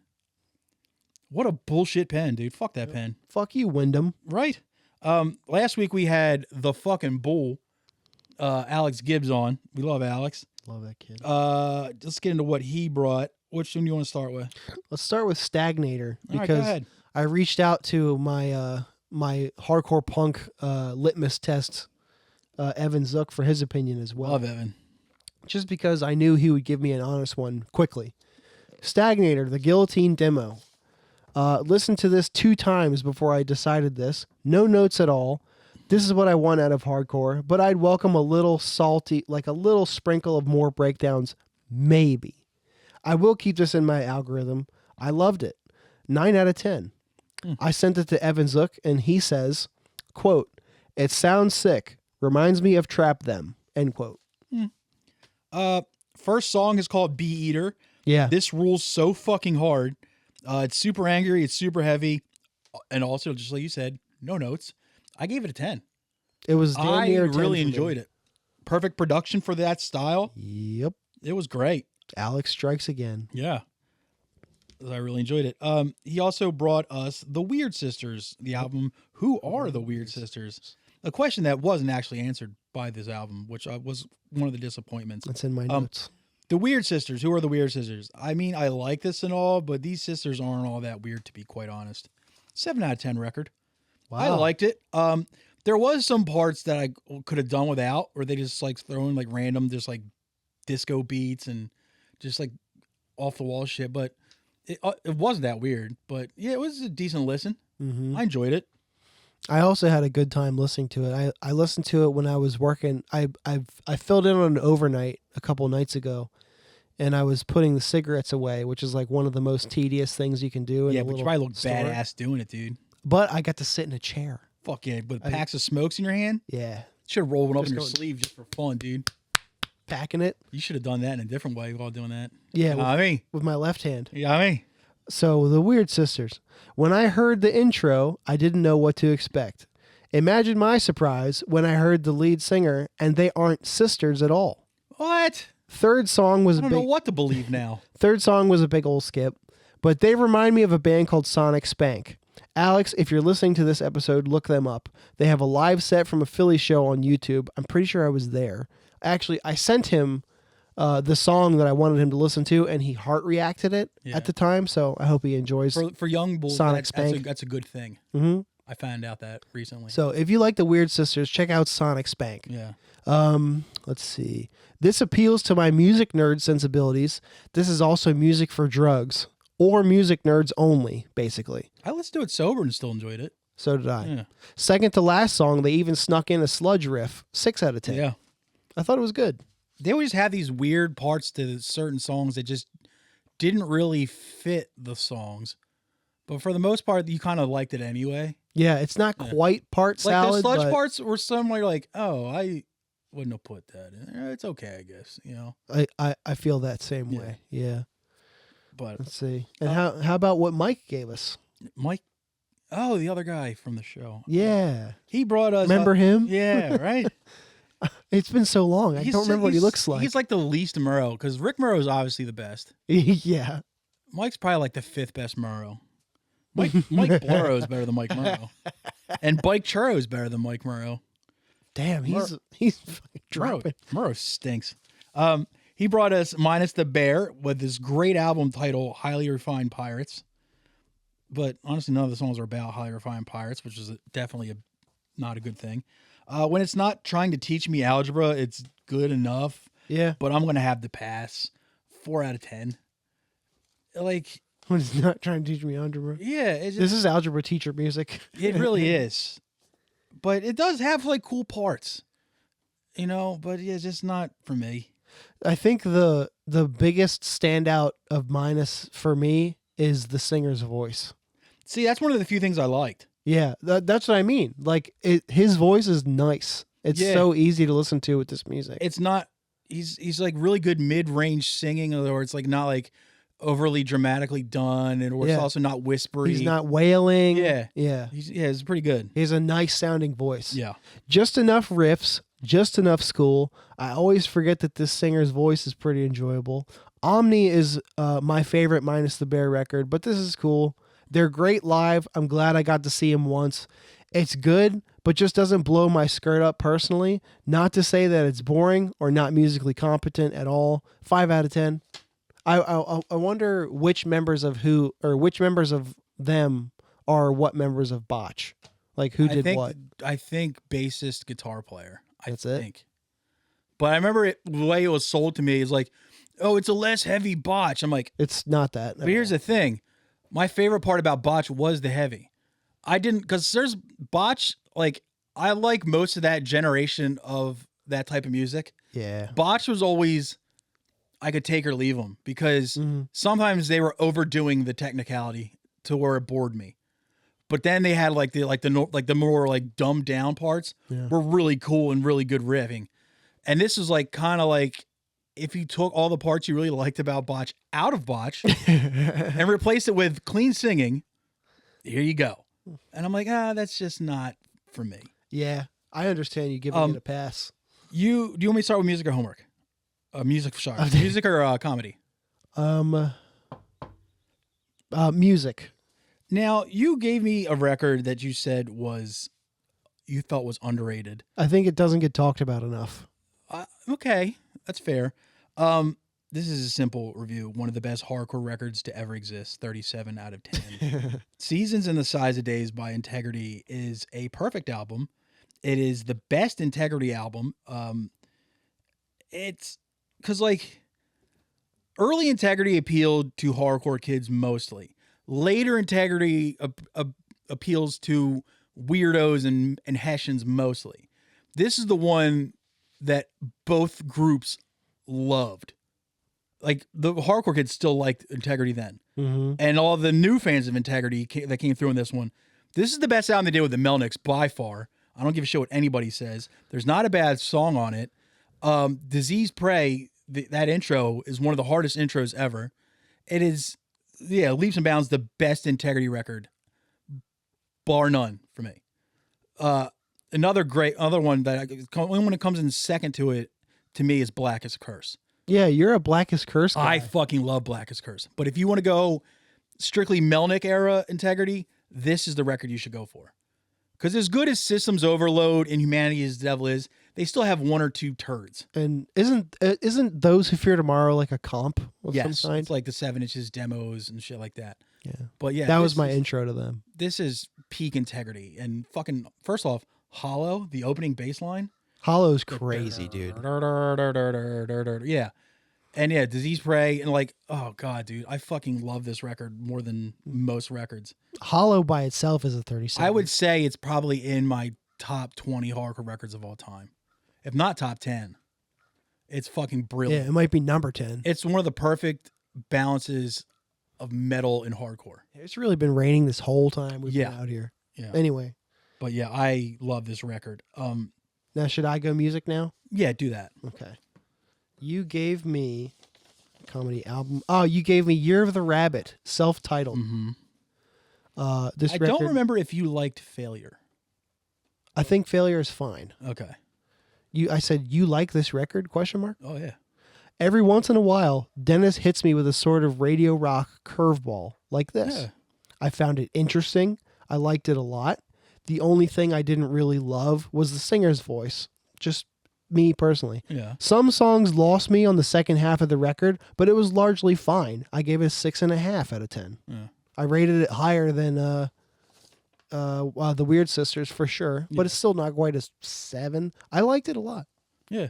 What a bullshit pen, dude. Fuck that pen. Fuck you, Wyndham. Right? Last week we had the fucking bull, Alex Gibbs on. We love Alex. Love that kid. Let's get into what he brought. Which one do you want to start with? Let's start with Stagnator, All right, because go ahead. I reached out to my my hardcore punk litmus test, Evan Zook, for his opinion as well. Love Evan. Just because I knew he would give me an honest one quickly. Stagnator, the Guillotine demo. Listened to this 2 times before I decided this. No notes at all. This is what I want out of hardcore, but I'd welcome a little salty, like a little sprinkle of more breakdowns, maybe. I will keep this in my algorithm. I loved it. 9 out of 10. I sent it to Evan Zook, and he says, quote, "It sounds sick. Reminds me of Trap Them," end quote. First song is called Bee Eater. Yeah. This rules so fucking hard. It's super angry. It's super heavy. And also, just like you said, no notes. I gave it a 10. It was damn near a 10 really for me. enjoyed it. Perfect production for that style. Yep. It was great. Alex strikes again. Yeah. I really enjoyed it. He also brought us The Weird Sisters, the album Who Are the Weird Sisters? A question that wasn't actually answered by this album, which was one of the disappointments. That's in my notes. The Weird Sisters. Who are the Weird Sisters? I mean, I like this and all, but these sisters aren't all that weird, to be quite honest. 7 out of 10 record. Wow. I liked it. There was some parts that I could have done without, where they just like throw in like random, just like disco beats and just like off the wall shit. But it wasn't that weird. But yeah, it was a decent listen. Mm-hmm. I enjoyed it. I also had a good time listening to it. I listened to it when I was working. I filled in on an overnight a couple nights ago, and I was putting the cigarettes away, which is like one of the most tedious things you can do. Yeah, but you probably look badass doing it, dude. But I got to sit in a chair. Fuck yeah, with packs of smokes in your hand. Yeah. Should have rolled one up Just in your going- sleeve just for fun, dude. Packing it. You should have done that in a different way while doing that. Yeah. I mean, With my left hand. I mean. So, the Weird Sisters. When I heard the intro, I didn't know what to expect. Imagine my surprise when I heard the lead singer, and they aren't sisters at all. What? Third song was I don't know what to believe now. Third song was a big old skip, but they remind me of a band called Sonic Spank. Alex, if you're listening to this episode, look them up. They have a live set from a Philly show on YouTube. I'm pretty sure I was there. Actually, I sent him the song that I wanted him to listen to, and he heart reacted it at the time, so I hope he enjoys For young bulls, Sonic Spank. That's a good thing. Mm-hmm. I found out that recently. So if you like the Weird Sisters, check out Sonic Spank. Yeah. Let's see. This appeals to my music nerd sensibilities. This is also music for drugs, or music nerds only, basically. I listened to it sober and still enjoyed it. So did I. Yeah. Second to last song, they even snuck in a sludge riff. 6 out of 10. Yeah. I thought it was good. They always have these weird parts to certain songs that just didn't really fit the songs. But for the most part, you kind of liked it anyway. Yeah, it's not quite part Like salad. the sludge but parts were somewhere like, oh, I wouldn't have put that in there. It's okay, I guess, you know. I feel that same way. Yeah. But Let's see. And how about what Mike gave us? Mike, oh, the other guy from the show. Yeah. He brought us. Remember him? Yeah, right. It's been so long. I don't remember what he looks like. He's like the least MURRO, because Rick MURRO is obviously the best. Yeah. Mike's probably like the 5th best MURRO. Mike Blurro is better than Mike MURRO. And Bike Churro is better than Mike MURRO. Damn, he's fucking dropping. MURRO stinks. He brought us Minus the Bear with this great album title, Highly Refined Pirates. But honestly, none of the songs are about highly refined pirates, which is definitely not a good thing. When it's not trying to teach me algebra, it's good enough. Yeah. But I'm going to have to pass. 4 out of 10. Like, When it's not trying to teach me algebra. yeah. It's just, This is algebra teacher music. it really is. But it does have like cool parts. You know, but yeah, it's just not for me. I think the biggest standout of Minus for me is the singer's voice. See, that's one of the few things I liked. Yeah, that's what I mean. Like his voice is nice. It's Yeah. so easy to listen to with this music. It's not, he's like really good mid-range singing, or it's like not like overly dramatically done, and or it's Yeah. also not whispery. He's not wailing. Yeah. Yeah. It's pretty good. He has a nice sounding voice. Yeah. Just enough riffs, just enough school. I always forget that this singer's voice is pretty enjoyable. Omni is my favorite minus the Bear record, but this is cool. They're great live. I'm glad I got to see him once. It's good, but just doesn't blow my skirt up personally. Not to say that it's boring or not musically competent at all. 5 out of 10. I wonder which members of them are what members of Botch. Like who did what? I think bassist, guitar player. That's I it? think. But I remember the way it was sold to me is like, oh, it's a less heavy Botch. I'm like, It's not that. but here's the thing. My favorite part about Botch was the heavy. I didn't, because there's Botch, like, I like most of that generation of that type of music. Yeah. Botch was always, I could take or leave them, because sometimes they were overdoing the technicality to where it bored me. But then they had the more like dumbed down parts were really cool and really good riffing. And this is like kind of like if you took all the parts you really liked about Botch out of Botch and replaced it with clean singing, here you go. And I'm like, that's just not for me. Yeah. I understand you giving it a pass. Do you want me to start with music or homework? Music or comedy? Music. Now, you gave me a record that you said you felt was underrated. I think it doesn't get talked about enough. Okay, that's fair. This is a simple review. One of the best hardcore records to ever exist, 37 out of 10. Seasons and the Size of Days by Integrity is a perfect album. It is the best Integrity album. It's because like early Integrity appealed to hardcore kids mostly. Later Integrity appeals to weirdos and Hessians mostly. This is the one that both groups loved. Like the hardcore kids still liked Integrity then. Mm-hmm. And all the new fans of Integrity that came through in this one. This is the best album they did with the Melnicks by far. I don't give a shit what anybody says. There's not a bad song on it. Disease Prey, that intro is one of the hardest intros ever. It is, leaps and bounds the best Integrity record, bar none for me. Another one that only one that comes in second to it, to me, is Black as a Curse. Yeah, you're a Blackest Curse guy. I fucking love Black as a Curse. But if you want to go strictly Melnick era Integrity, this is the record you should go for. Because as good as Systems Overload and Humanity as the Devil is, they still have one or two turds. And isn't Those Who Fear Tomorrow like a comp of some kind? It's like the 7 inches demos and shit like that. Yeah. But yeah. That was my intro to them. This is peak Integrity. And fucking, first off, Hollow, the opening bass line. Hollow's crazy, dude. Yeah. And yeah, Disease Prey, and like, oh god, dude, I fucking love this record more than most records. Hollow by itself is a 37. I would say it's probably in my top 20 hardcore records of all time. If not top 10. It's fucking brilliant. Yeah, it might be number 10. It's one of the perfect balances of metal and hardcore. It's really been raining this whole time we've been out here. Yeah. Anyway. But yeah, I love this record. Now, should I go music now? Yeah, do that. Okay. You gave me a comedy album. Oh, you gave me Year of the Rabbit, self-titled. Mm-hmm. I don't remember if you liked Failure. I think Failure is fine. Okay. I said, you like this record? ? Oh, yeah. Every once in a while, Dennis hits me with a sort of radio rock curveball like this. Yeah. I found it interesting. I liked it a lot. The only thing I didn't really love was the singer's voice. Just me personally. Yeah. Some songs lost me on the second half of the record, but it was largely fine. I gave it a 6.5 out of 10. Yeah. I rated it higher than the Weird Sisters for sure, but it's still not quite a 7. I liked it a lot. Yeah.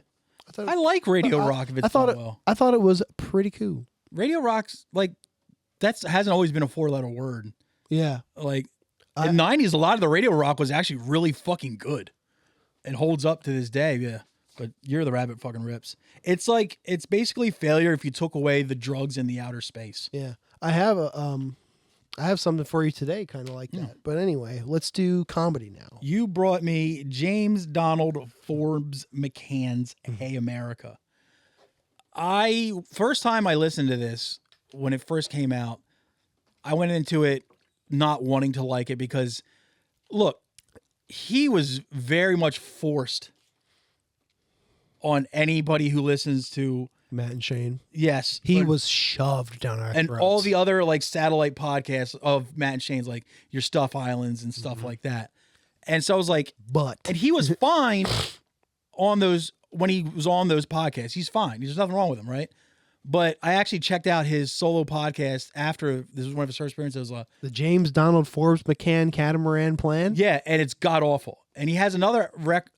I like radio rock if it's done well. I thought it was pretty cool. Radio rock's like, hasn't always been a 4-letter word. Yeah. Like, in the 90s, a lot of the radio rock was actually really fucking good and holds up to this day. Yeah. But Year of the Rabbit fucking rips. It's like, it's basically Failure if you took away the drugs in the outer space. Yeah. I have something for you today kind of like that. But anyway, let's do comedy now. You brought me James Donald Forbes McCann's Hey America. First time I listened to this when it first came out, I went into it not wanting to like it because, look, he was very much forced on anybody who listens to Matt and Shane. Yes, He was shoved down our and throats. all the other like satellite podcasts of Matt and Shane's, like your Stuff Islands and stuff like that. And so I was like, and he was fine on those when he was on those podcasts. He's fine. There's nothing wrong with him, right? But I actually checked out his solo podcast after this was one of his first appearances. The James Donald Forbes McCann Catamaran Plan. Yeah, and it's god awful. And he has another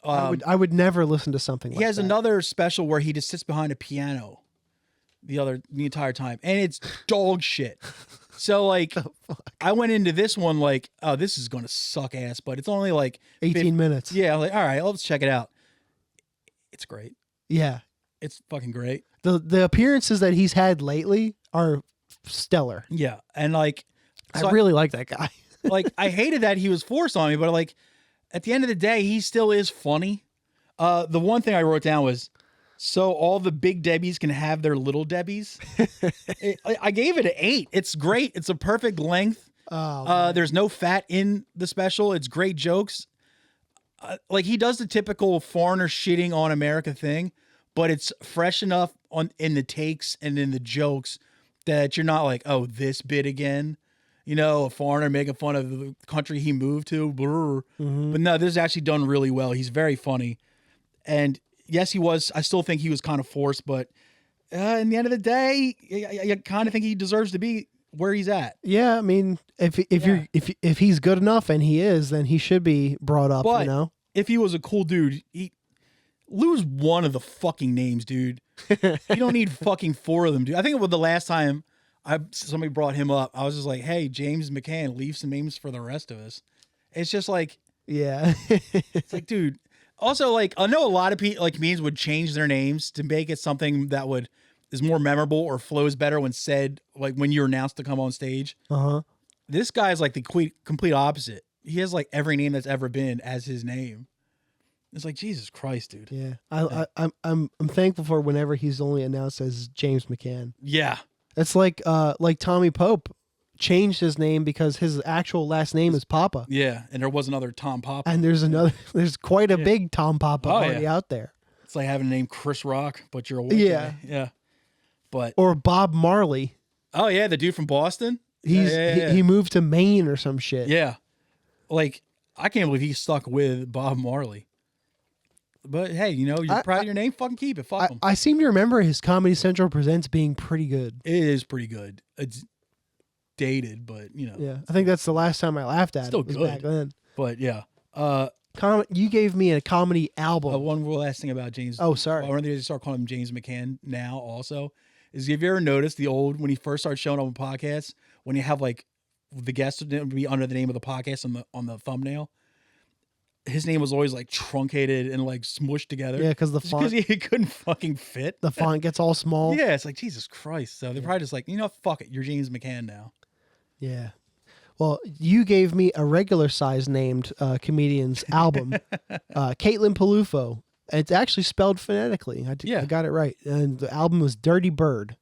I would never listen to something like that. He has another special where he just sits behind a piano the entire time, and it's dog shit. So like, I went into this one like, oh, this is gonna suck ass, but it's only like 18 minutes. Yeah, I'm like, all right, let's check it out. It's great. Yeah, it's fucking great. The appearances that he's had lately are stellar. Yeah, and like, so I really like that guy. Like, I hated that he was forced on me, but like, at the end of the day, he still is funny. The one thing I wrote down was, so all the big Debbies can have their little Debbies. I gave it an 8. It's great. It's a perfect length. There's no fat in the special. It's great jokes. Like, he does the typical foreigner shitting on America thing, but it's fresh enough in the takes and in the jokes that you're not like, oh, this bit again. You know, a foreigner making fun of the country he moved to. But no, this is actually done really well. He's very funny. And yes, he was. I still think he was kind of forced, but in the end of the day, I kind of think he deserves to be where he's at. Yeah, I mean, if he's good enough, and he is, then he should be brought up. But you know, if he was a cool dude, lose one of the fucking names, dude. You don't need fucking 4 of them, dude. I think it was the last time somebody brought him up. I was just like, hey, James McCann, leave some names for the rest of us. It's just like, yeah, it's like, dude. Also, like, I know a lot of people, like, comedians would change their names to make it something that is more memorable or flows better when said, like, when you're announced to come on stage. This guy's like the complete opposite. He has like every name that's ever been as his name. It's like, Jesus Christ, dude. Yeah, I'm thankful for whenever he's only announced as James McCann. Yeah, it's like Tommy Pope changed his name because his actual last name is Papa. Yeah, and there was another Tom Papa. And there's quite a big Tom Papa already out there. It's like having a name Chris Rock, but you're a white guy. Yeah. But or Bob Marley. Oh yeah, the dude from Boston. He moved to Maine or some shit. Yeah. Like, I can't believe he stuck with Bob Marley. But hey, you know, you're proud of your name, fucking keep it. Fuck him. I seem to remember his Comedy Central Presents being pretty good. It is pretty good. It's dated, but you know. Yeah, I think that's the last time I laughed at Still it. Was good. back then. But yeah. You gave me a comedy album. One last thing about James. Oh, sorry. I wanted to start calling him James McCann now also. Have you ever noticed when he first started showing up on podcasts, when you have like the guest would be under the name of the podcast on the thumbnail, his name was always like truncated and like smushed together. Yeah, because the font. Because he couldn't fucking fit. The font gets all small. Yeah, it's like, Jesus Christ. So they're probably just like, you know, fuck it. You're James McCann now. Yeah. Well, you gave me a regular size named comedian's album, Caitlin Palufo. It's actually spelled phonetically. I got it right. And the album was Dirty Bird.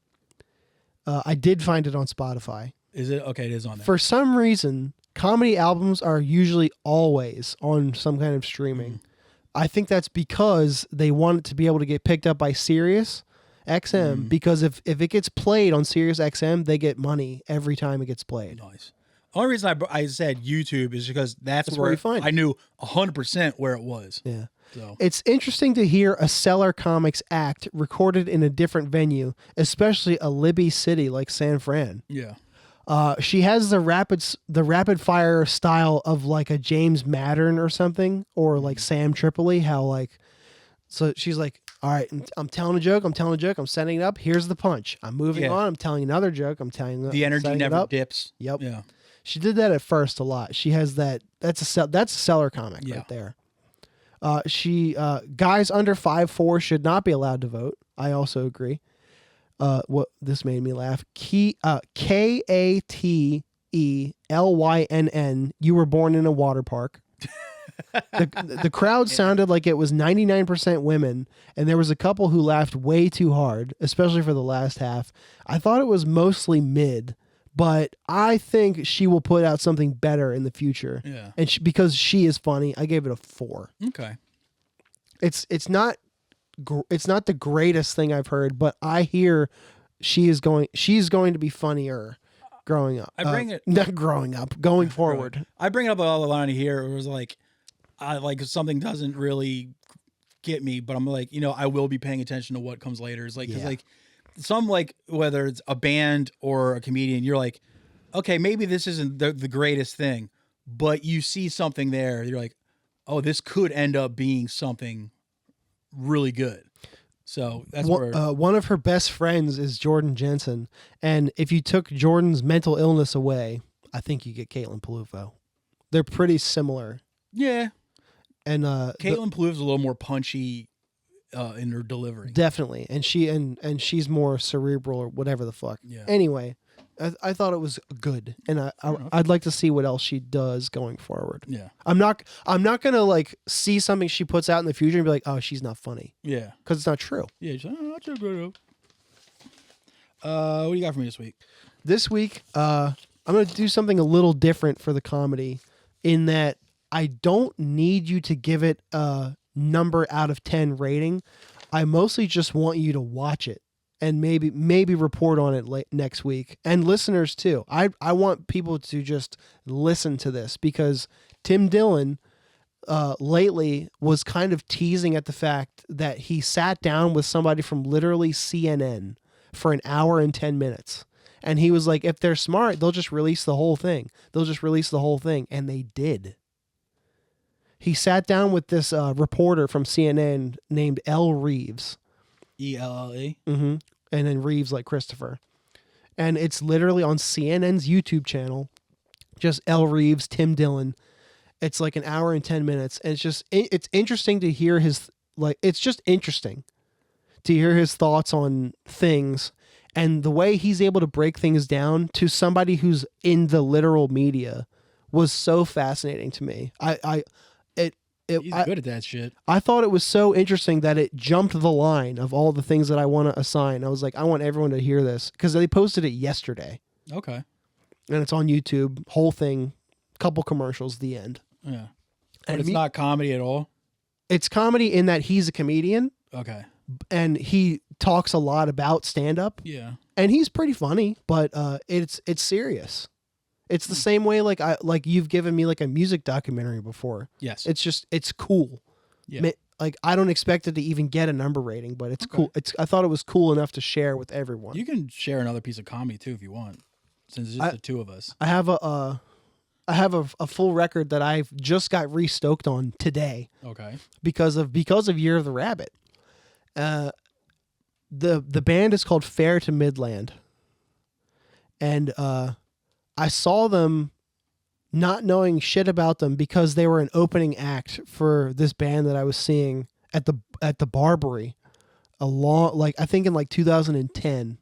I did find it on Spotify. Is it? Okay, it is on there. For some reason, comedy albums are usually always on some kind of streaming. I think that's because they want it to be able to get picked up by Sirius XM, because if it gets played on Sirius XM, they get money every time it gets played. Nice. Only reason I said YouTube is because that's where you find it. I knew 100% where it was. Yeah. So it's interesting to hear a Cellar Comics act recorded in a different venue, especially a Libby city like San Fran. Yeah. She has the rapid fire style of like a James Mattern or something, or like Sam Tripoli. So she's like, all right, I'm telling a joke. I'm setting it up. Here's the punch. I'm moving on. I'm telling another joke. I'm telling the energy never dips. Yep. Yeah. She did that at first a lot. She has that. That's a Cellar comic right there. Guys under 5'4" should not be allowed to vote. I also agree. What this made me laugh. Katlynn. You were born in a water park. The crowd sounded like it was 99% women, and there was a couple who laughed way too hard, especially for the last half. I thought it was mostly mid, but I think she will put out something better in the future. Yeah. And because she is funny, I gave it a 4. Okay. It's not the greatest thing I've heard, but I hear she's going to be funnier growing up. Not growing up, going forward. I bring it up all the line here. It was like, something doesn't really get me, but I'm like, I will be paying attention to what comes later. It's like, because some whether it's a band or a comedian, you're like, okay, maybe this isn't the greatest thing, but you see something there. You're like, oh, this could end up being something really good. So that's one of her best friends is Jordan Jensen, and if you took Jordan's mental illness away, I think you get Caitlin Palufo. They're pretty similar. Yeah, and Caitlin Paluf's a little more punchy in her delivery, definitely, and she's more cerebral or whatever the fuck. Yeah. Anyway, I thought it was good, and I'd like to see what else she does going forward. Yeah, I'm not gonna see something she puts out in the future and be like, oh, she's not funny. Yeah, because it's not true. Yeah, not too good. What do you got for me this week? This week, I'm gonna do something a little different for the comedy, in that I don't need you to give it a number out of 10 rating. I mostly just want you to watch it. And maybe report on it next week, and listeners too. I want people to just listen to this, because Tim Dillon lately was kind of teasing at the fact that he sat down with somebody from literally CNN for an hour and 10 minutes, and he was like, if they're smart, they'll just release the whole thing. And they did. He sat down with this reporter from CNN named Elle Reeves. ELLE. Mm-hmm. And then Reeves like Christopher. And it's literally on CNN's YouTube channel. Just Elle Reeves, Tim Dillon. It's like an hour and 10 minutes. And it's interesting to hear it's just interesting to hear his thoughts on things, and the way he's able to break things down to somebody who's in the literal media was so fascinating to me. He's good at that shit. I thought it was so interesting that it jumped the line of all the things that I want to assign. I was like, I want everyone to hear this, because they posted it yesterday. Okay. And it's on YouTube, whole thing, couple commercials, the end. Yeah. But it's not comedy at all? It's comedy in that he's a comedian. Okay. And he talks a lot about stand-up. Yeah. And he's pretty funny, but it's serious. It's the same way like you've given me like a music documentary before. Yes. It's cool. Yeah. I don't expect it to even get a number rating, but it's cool. I thought it was cool enough to share with everyone. You can share another piece of comedy too if you want, since it's just the two of us. I have a full record that I've just got restoked on today. Okay. Because of Year of the Rabbit. The band is called Fair to Midland. And I saw them not knowing shit about them because they were an opening act for this band that I was seeing at the Barbary I think in 2010.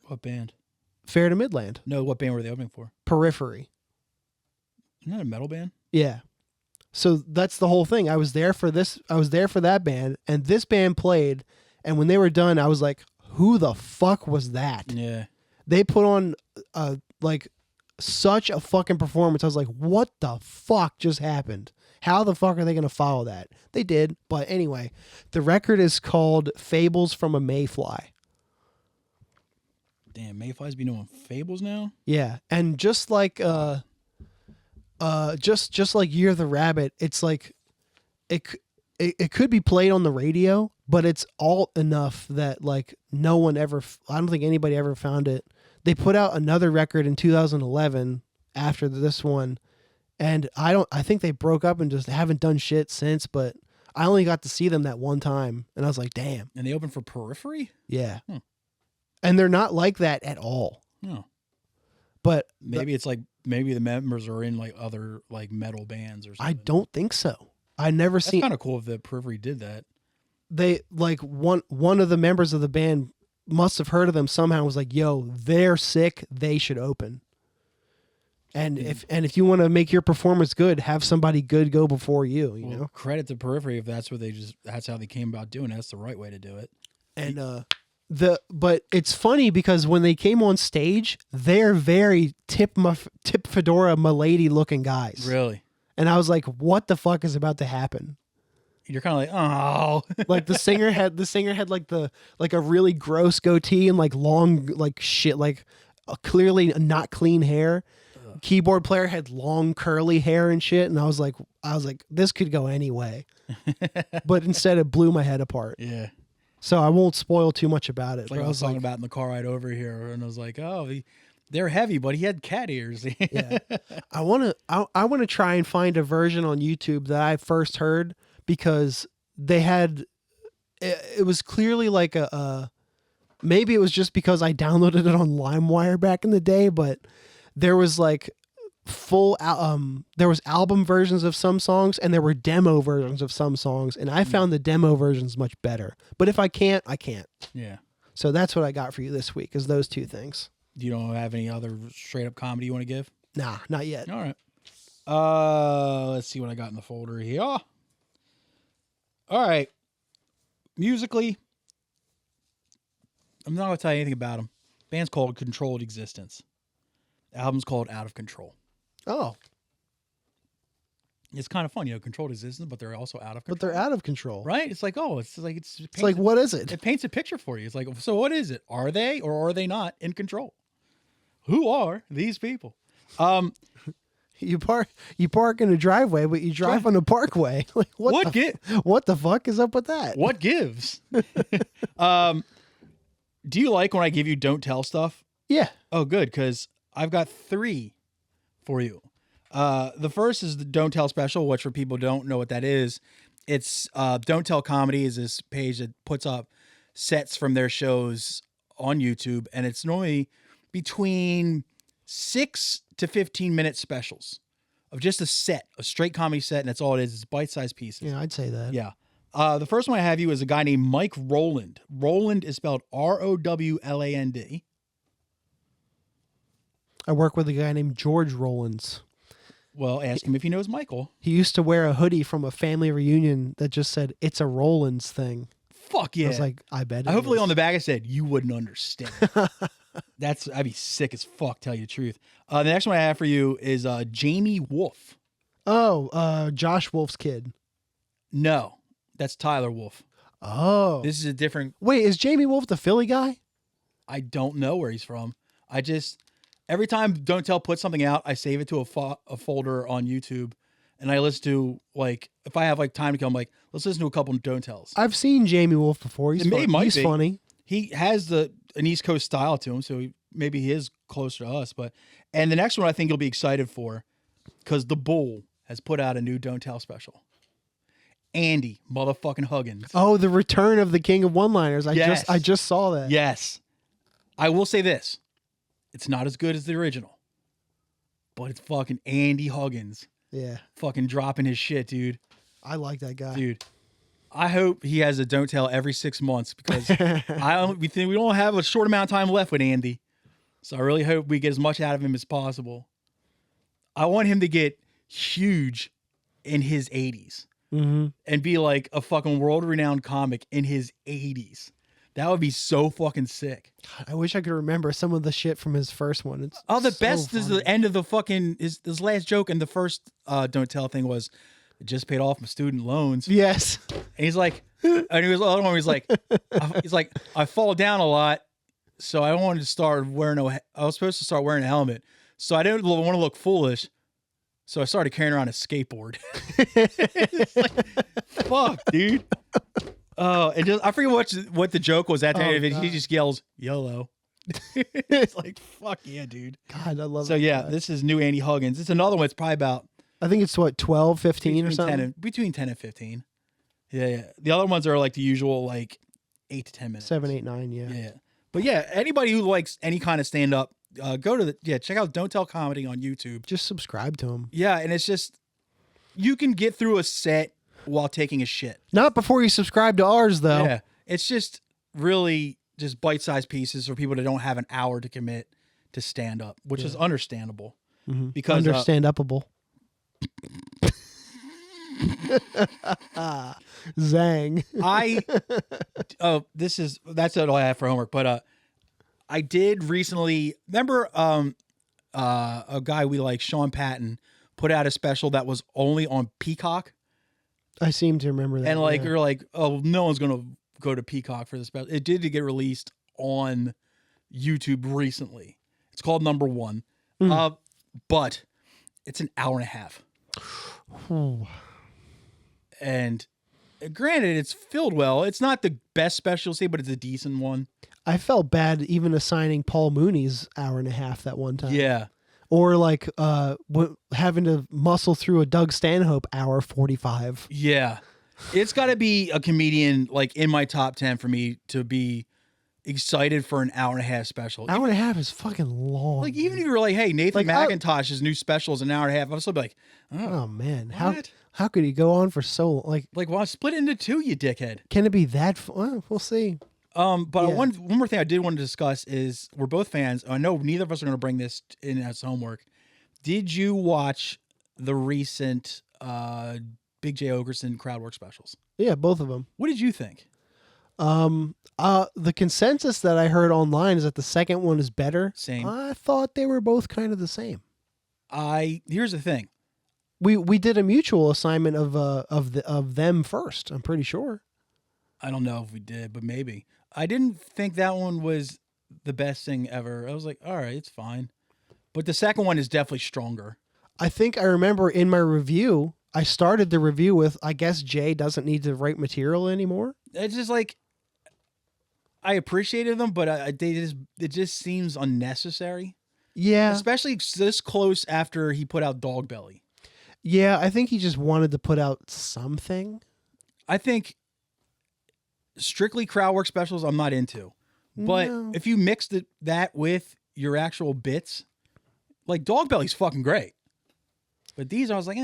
What band? Fair to Midland. No, what band were they opening for? Periphery. Isn't that a metal band? Yeah. So that's the whole thing. I was there for that band, and this band played, and when they were done, I was like, who the fuck was that? Yeah. They put on such a fucking performance. I was like, what the fuck just happened? How the fuck are they going to follow that? They did. But anyway, the record is called Fables from a Mayfly. Damn, Mayfly's be doing Fables now? Yeah. And just like Year of the Rabbit, it's like it could be played on the radio, but it's alt enough that no one ever, I don't think anybody ever found it. They put out another record in 2011 after this one, and I think they broke up and just haven't done shit since, but I only got to see them that one time, and I was like, damn. And they opened for Periphery? Yeah. And they're not like that at all. No. But maybe maybe the members are in other metal bands or something. I don't think so. I never seen. That's kind of cool if the Periphery did that. They one of the members of the band must have heard of them somehow, was like, yo, they're sick, they should open. And if you want to make your performance good, have somebody good go before you. You know, credit to Periphery if that's that's how they came about doing it. That's the right way to do it. And but it's funny because when they came on stage, they're very tip fedora milady looking guys. Really? And I was like, what the fuck is about to happen? You're kind of like, oh, like the singer had like a really gross goatee and like long like shit like clearly not clean hair. Keyboard player had long curly hair and shit, and I was like this could go any way. But instead it blew my head apart. Yeah. So I won't spoil too much about it. Like I was talking about in the car ride over here, and I was like, oh, they're heavy, but he had cat ears. Yeah. I want to try and find a version on YouTube that I first heard, because they had it was clearly like a maybe it was just because I downloaded it on LimeWire back in the day, but there was like there was album versions of some songs and there were demo versions of some songs, and I found the demo versions much better. But if I can't, I can't. Yeah. So that's what I got for you this week, is those two things. You don't have any other straight up comedy you want to give? Nah, not yet. All right. Let's see what I got in the folder here. All right. Musically, I'm not going to tell you anything about them. Band's called Controlled Existence. The album's called Out of Control. Oh. It's kind of fun, Controlled Existence, but they're also out of control. But they're out of control. Right? It's like, it's like, what is it? It paints a picture for you. It's like, so what is it? Are they or are they not in control? Who are these people? You park in a driveway, but you drive on a parkway. Like what the fuck is up with that? What gives? Do you like when I give you don't tell stuff? Yeah. Oh, good, because I've got 3 for you. The first is the Don't Tell Special, which for people who don't know what that is, it's Don't Tell Comedy is this page that puts up sets from their shows on YouTube, and it's normally between 6 to 15-minute specials of just a straight comedy set, and that's all it is. It's bite-sized pieces. Yeah, I'd say that. Yeah. The first one I have you is a guy named Mike Rowland. Rowland is spelled Rowland. I work with a guy named George Rowlands. Well, ask him if he knows Michael. He used to wear a hoodie from a family reunion that just said, "It's a Rowlands thing." Fuck yeah. I was like, I bet it hopefully is. on the back it said, "You wouldn't understand." I'd be sick as fuck, tell you the truth. The next one I have for you is Jamie Wolf. Oh, Josh Wolf's kid. No, that's Tyler Wolf. Oh. This is a different... Wait, is Jamie Wolf the Philly guy? I don't know where he's from. Every time Don't Tell puts something out, I save it to a folder on YouTube, and I listen to, like, if I have like time to kill, I'm like, let's listen to a couple of Don't Tells. I've seen Jamie Wolf before. He's funny. He has an East Coast style to him, so maybe he is closer to us. And the next one I think you'll be excited for, because The Bull has put out a new Don't Tell special. Andy motherfucking Huggins. Oh, the return of the king of one-liners. I Yes. just saw that. Yes. I will say this. It's not as good as the original, but it's fucking Andy Huggins. Yeah. Fucking dropping his shit, dude. I like that guy. Dude. I hope he has a Don't Tell every 6 months, because we don't have a short amount of time left with Andy. So I really hope we get as much out of him as possible. I want him to get huge in his 80s and be like a fucking world-renowned comic in his 80s. That would be so fucking sick. God, I wish I could remember some of the shit from his first one. It's the so best funny. is the end of the fucking his last joke in the first Don't Tell thing was, "I just paid off my student loans." Yes. And he's like, and he was the other one. He's like, I fall down a lot, so I wanted to start wearing I was supposed to start wearing a helmet, so I didn't want to look foolish, so I started carrying around a skateboard. It's like, fuck, dude. Oh, and I forget what the joke was at the end of it. He just yells YOLO. It's like, fuck yeah, dude. God, I love it. So yeah, this is new Andy Huggins. It's another one. It's probably about, I think it's 12, 15 or something. Between 10 and 15. Yeah. The other ones are like the usual, like 8 to 10 minutes. 7, 8, 9, yeah. Yeah. But yeah, anybody who likes any kind of stand up, go to check out Don't Tell Comedy on YouTube. Just subscribe to him. Yeah, and it's just, you can get through a set while taking a shit. Not before you subscribe to ours, though. Yeah. It's just really just bite-sized pieces for people that don't have an hour to commit to stand up, which is understandable. because understandable. Zang. That's all I have for homework. But I did recently remember a guy we like, Sean Patton, put out a special that was only on Peacock. I seem to remember that. And like you're like, oh, no one's gonna go to Peacock for this special. It did get released on YouTube recently. It's called Number One, but it's an hour and a half. And granted, it's filled well. It's not the best special, but it's a decent one. I felt bad even assigning Paul Mooney's hour and a half that one time. Yeah. Or like having to muscle through a Doug Stanhope hour 45. Yeah. It's got to be a comedian like in my top 10 for me to be excited for an hour and a half special. Hour and a half is fucking long. Like even if you were like, hey, Nathan McIntosh's new special is an hour and a half, I'll still be like, oh man, what? how could he go on for so long? Like well, split it into two, you dickhead. Can it be that? Well, we'll see. One more thing I did want to discuss is we're both fans. I know neither of us are going to bring this in as homework. Did you watch the recent Big J. Ogerson crowd work specials? Yeah, both of them. What did you think? The consensus that I heard online is that the second one is better. Same. I thought they were both kind of the same. Here's the thing. We did a mutual assignment of them first. I'm pretty sure. I don't know if we did, but maybe. I didn't think that one was the best thing ever. I was like, all right, it's fine. But the second one is definitely stronger. I think I remember in my review, I started the review with, I guess Jay doesn't need to write material anymore. It's just like, I appreciated them, but it just seems unnecessary. Yeah. Especially this close after he put out Dog Belly. Yeah, I think he just wanted to put out something. I think strictly crowd work specials I'm not into. But if you mix that with your actual bits, like Dog Belly's fucking great. But these I was like,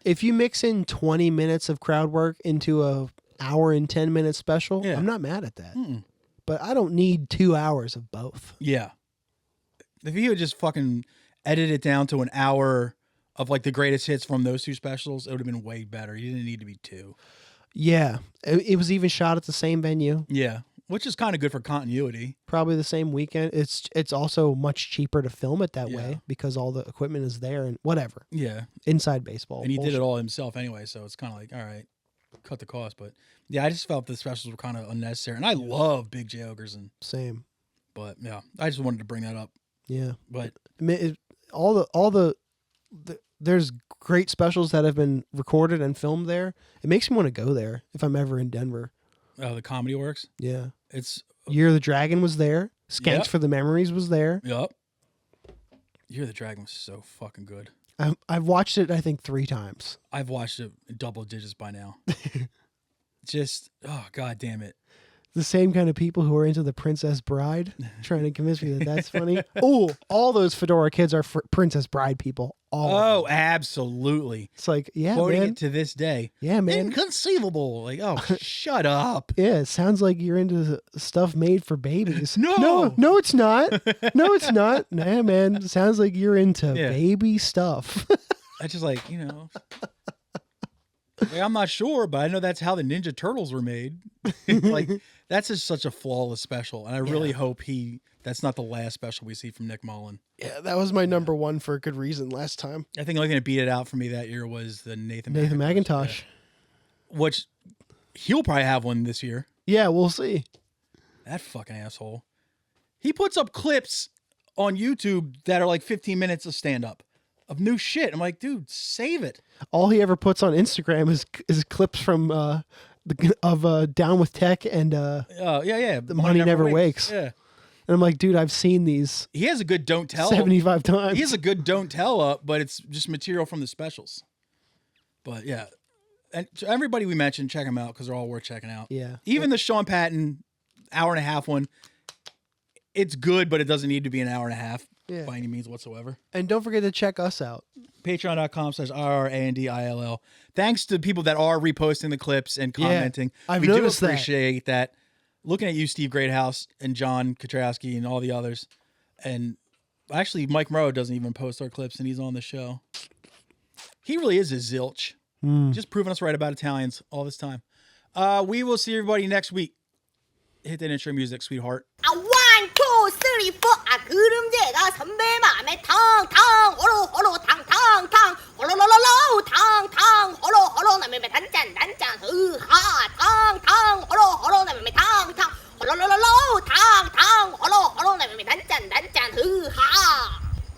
If you mix in 20 minutes of crowd work into a hour and 10 minute special, I'm not mad at that. But I don't need 2 hours of both. Yeah. If you had just fucking edited it down to an hour of like the greatest hits from those two specials, it would have been way better. You didn't need to be two. Yeah. It was even shot at the same venue. Yeah. Which is kind of good for continuity. Probably the same weekend. It's also much cheaper to film it that way because all the equipment is there and whatever. Yeah. Inside baseball. And he did it all himself anyway, so it's kind of like, all right, cut the cost. But yeah, I just felt the specials were kind of unnecessary. And I love Big J. Ogerson. Same. But yeah, I just wanted to bring that up. Yeah. But there's great specials that have been recorded and filmed there. It makes me want to go there if I'm ever in Denver. Oh, the Comedy Works? Yeah. It's Year of the Dragon was there. Skanks for the Memories was there. Yep. Year of the Dragon was so fucking good. I've watched it, I think, 3 times. I've watched it in double digits by now. Just, oh, God damn it. The same kind of people who are into The Princess Bride trying to convince me that that's funny. Oh, all those Fedora kids are Princess Bride people. All absolutely. It's like, yeah, quoting man. It to this day. Yeah, man. Inconceivable. Like, oh, shut up. Yeah, it sounds like you're into stuff made for babies. No, it's not. No, it's not. Nah, man. It sounds like you're into baby stuff. I just like, like, I'm not sure, but I know that's how the Ninja Turtles were made. Like, that's just such a flawless special. And I really hope that's not the last special we see from Nick Mullen. Yeah, that was my number one for a good reason last time. I think the only thing that beat it out for me that year was the Nathan McIntosh. Which he'll probably have one this year. Yeah, we'll see. That fucking asshole. He puts up clips on YouTube that are like 15 minutes of stand-up of new shit. I'm like, dude, save it. All he ever puts on Instagram is clips from Down with Tech and The Money Never Wakes. Yeah. And I'm like, dude, I've seen these. He has a good don't tell 75 times. He has a good don't tell up, but it's just material from the specials. But yeah. And to everybody we mentioned, check them out because they're all worth checking out. Yeah. Even the Sean Patton hour and a half one, it's good, but it doesn't need to be an hour and a half by any means whatsoever. And don't forget to check us out. Patreon.com/RRANDILL. Thanks to people that are reposting the clips and commenting. I've we noticed do appreciate that. Looking at you, Steve Greathouse, and John Katrowski, and all the others, and Actually, Mike Morrow doesn't even post our clips, and he's on the show. He really is a zilch. Just proving us right about Italians all this time. We will see everybody next week. Hit that intro music, sweetheart. 1, 2, 3, 4 그림자가 선배 맘에 탕탕 호로 호로 탕탕탕 호로로로로 탕탕 호로 호로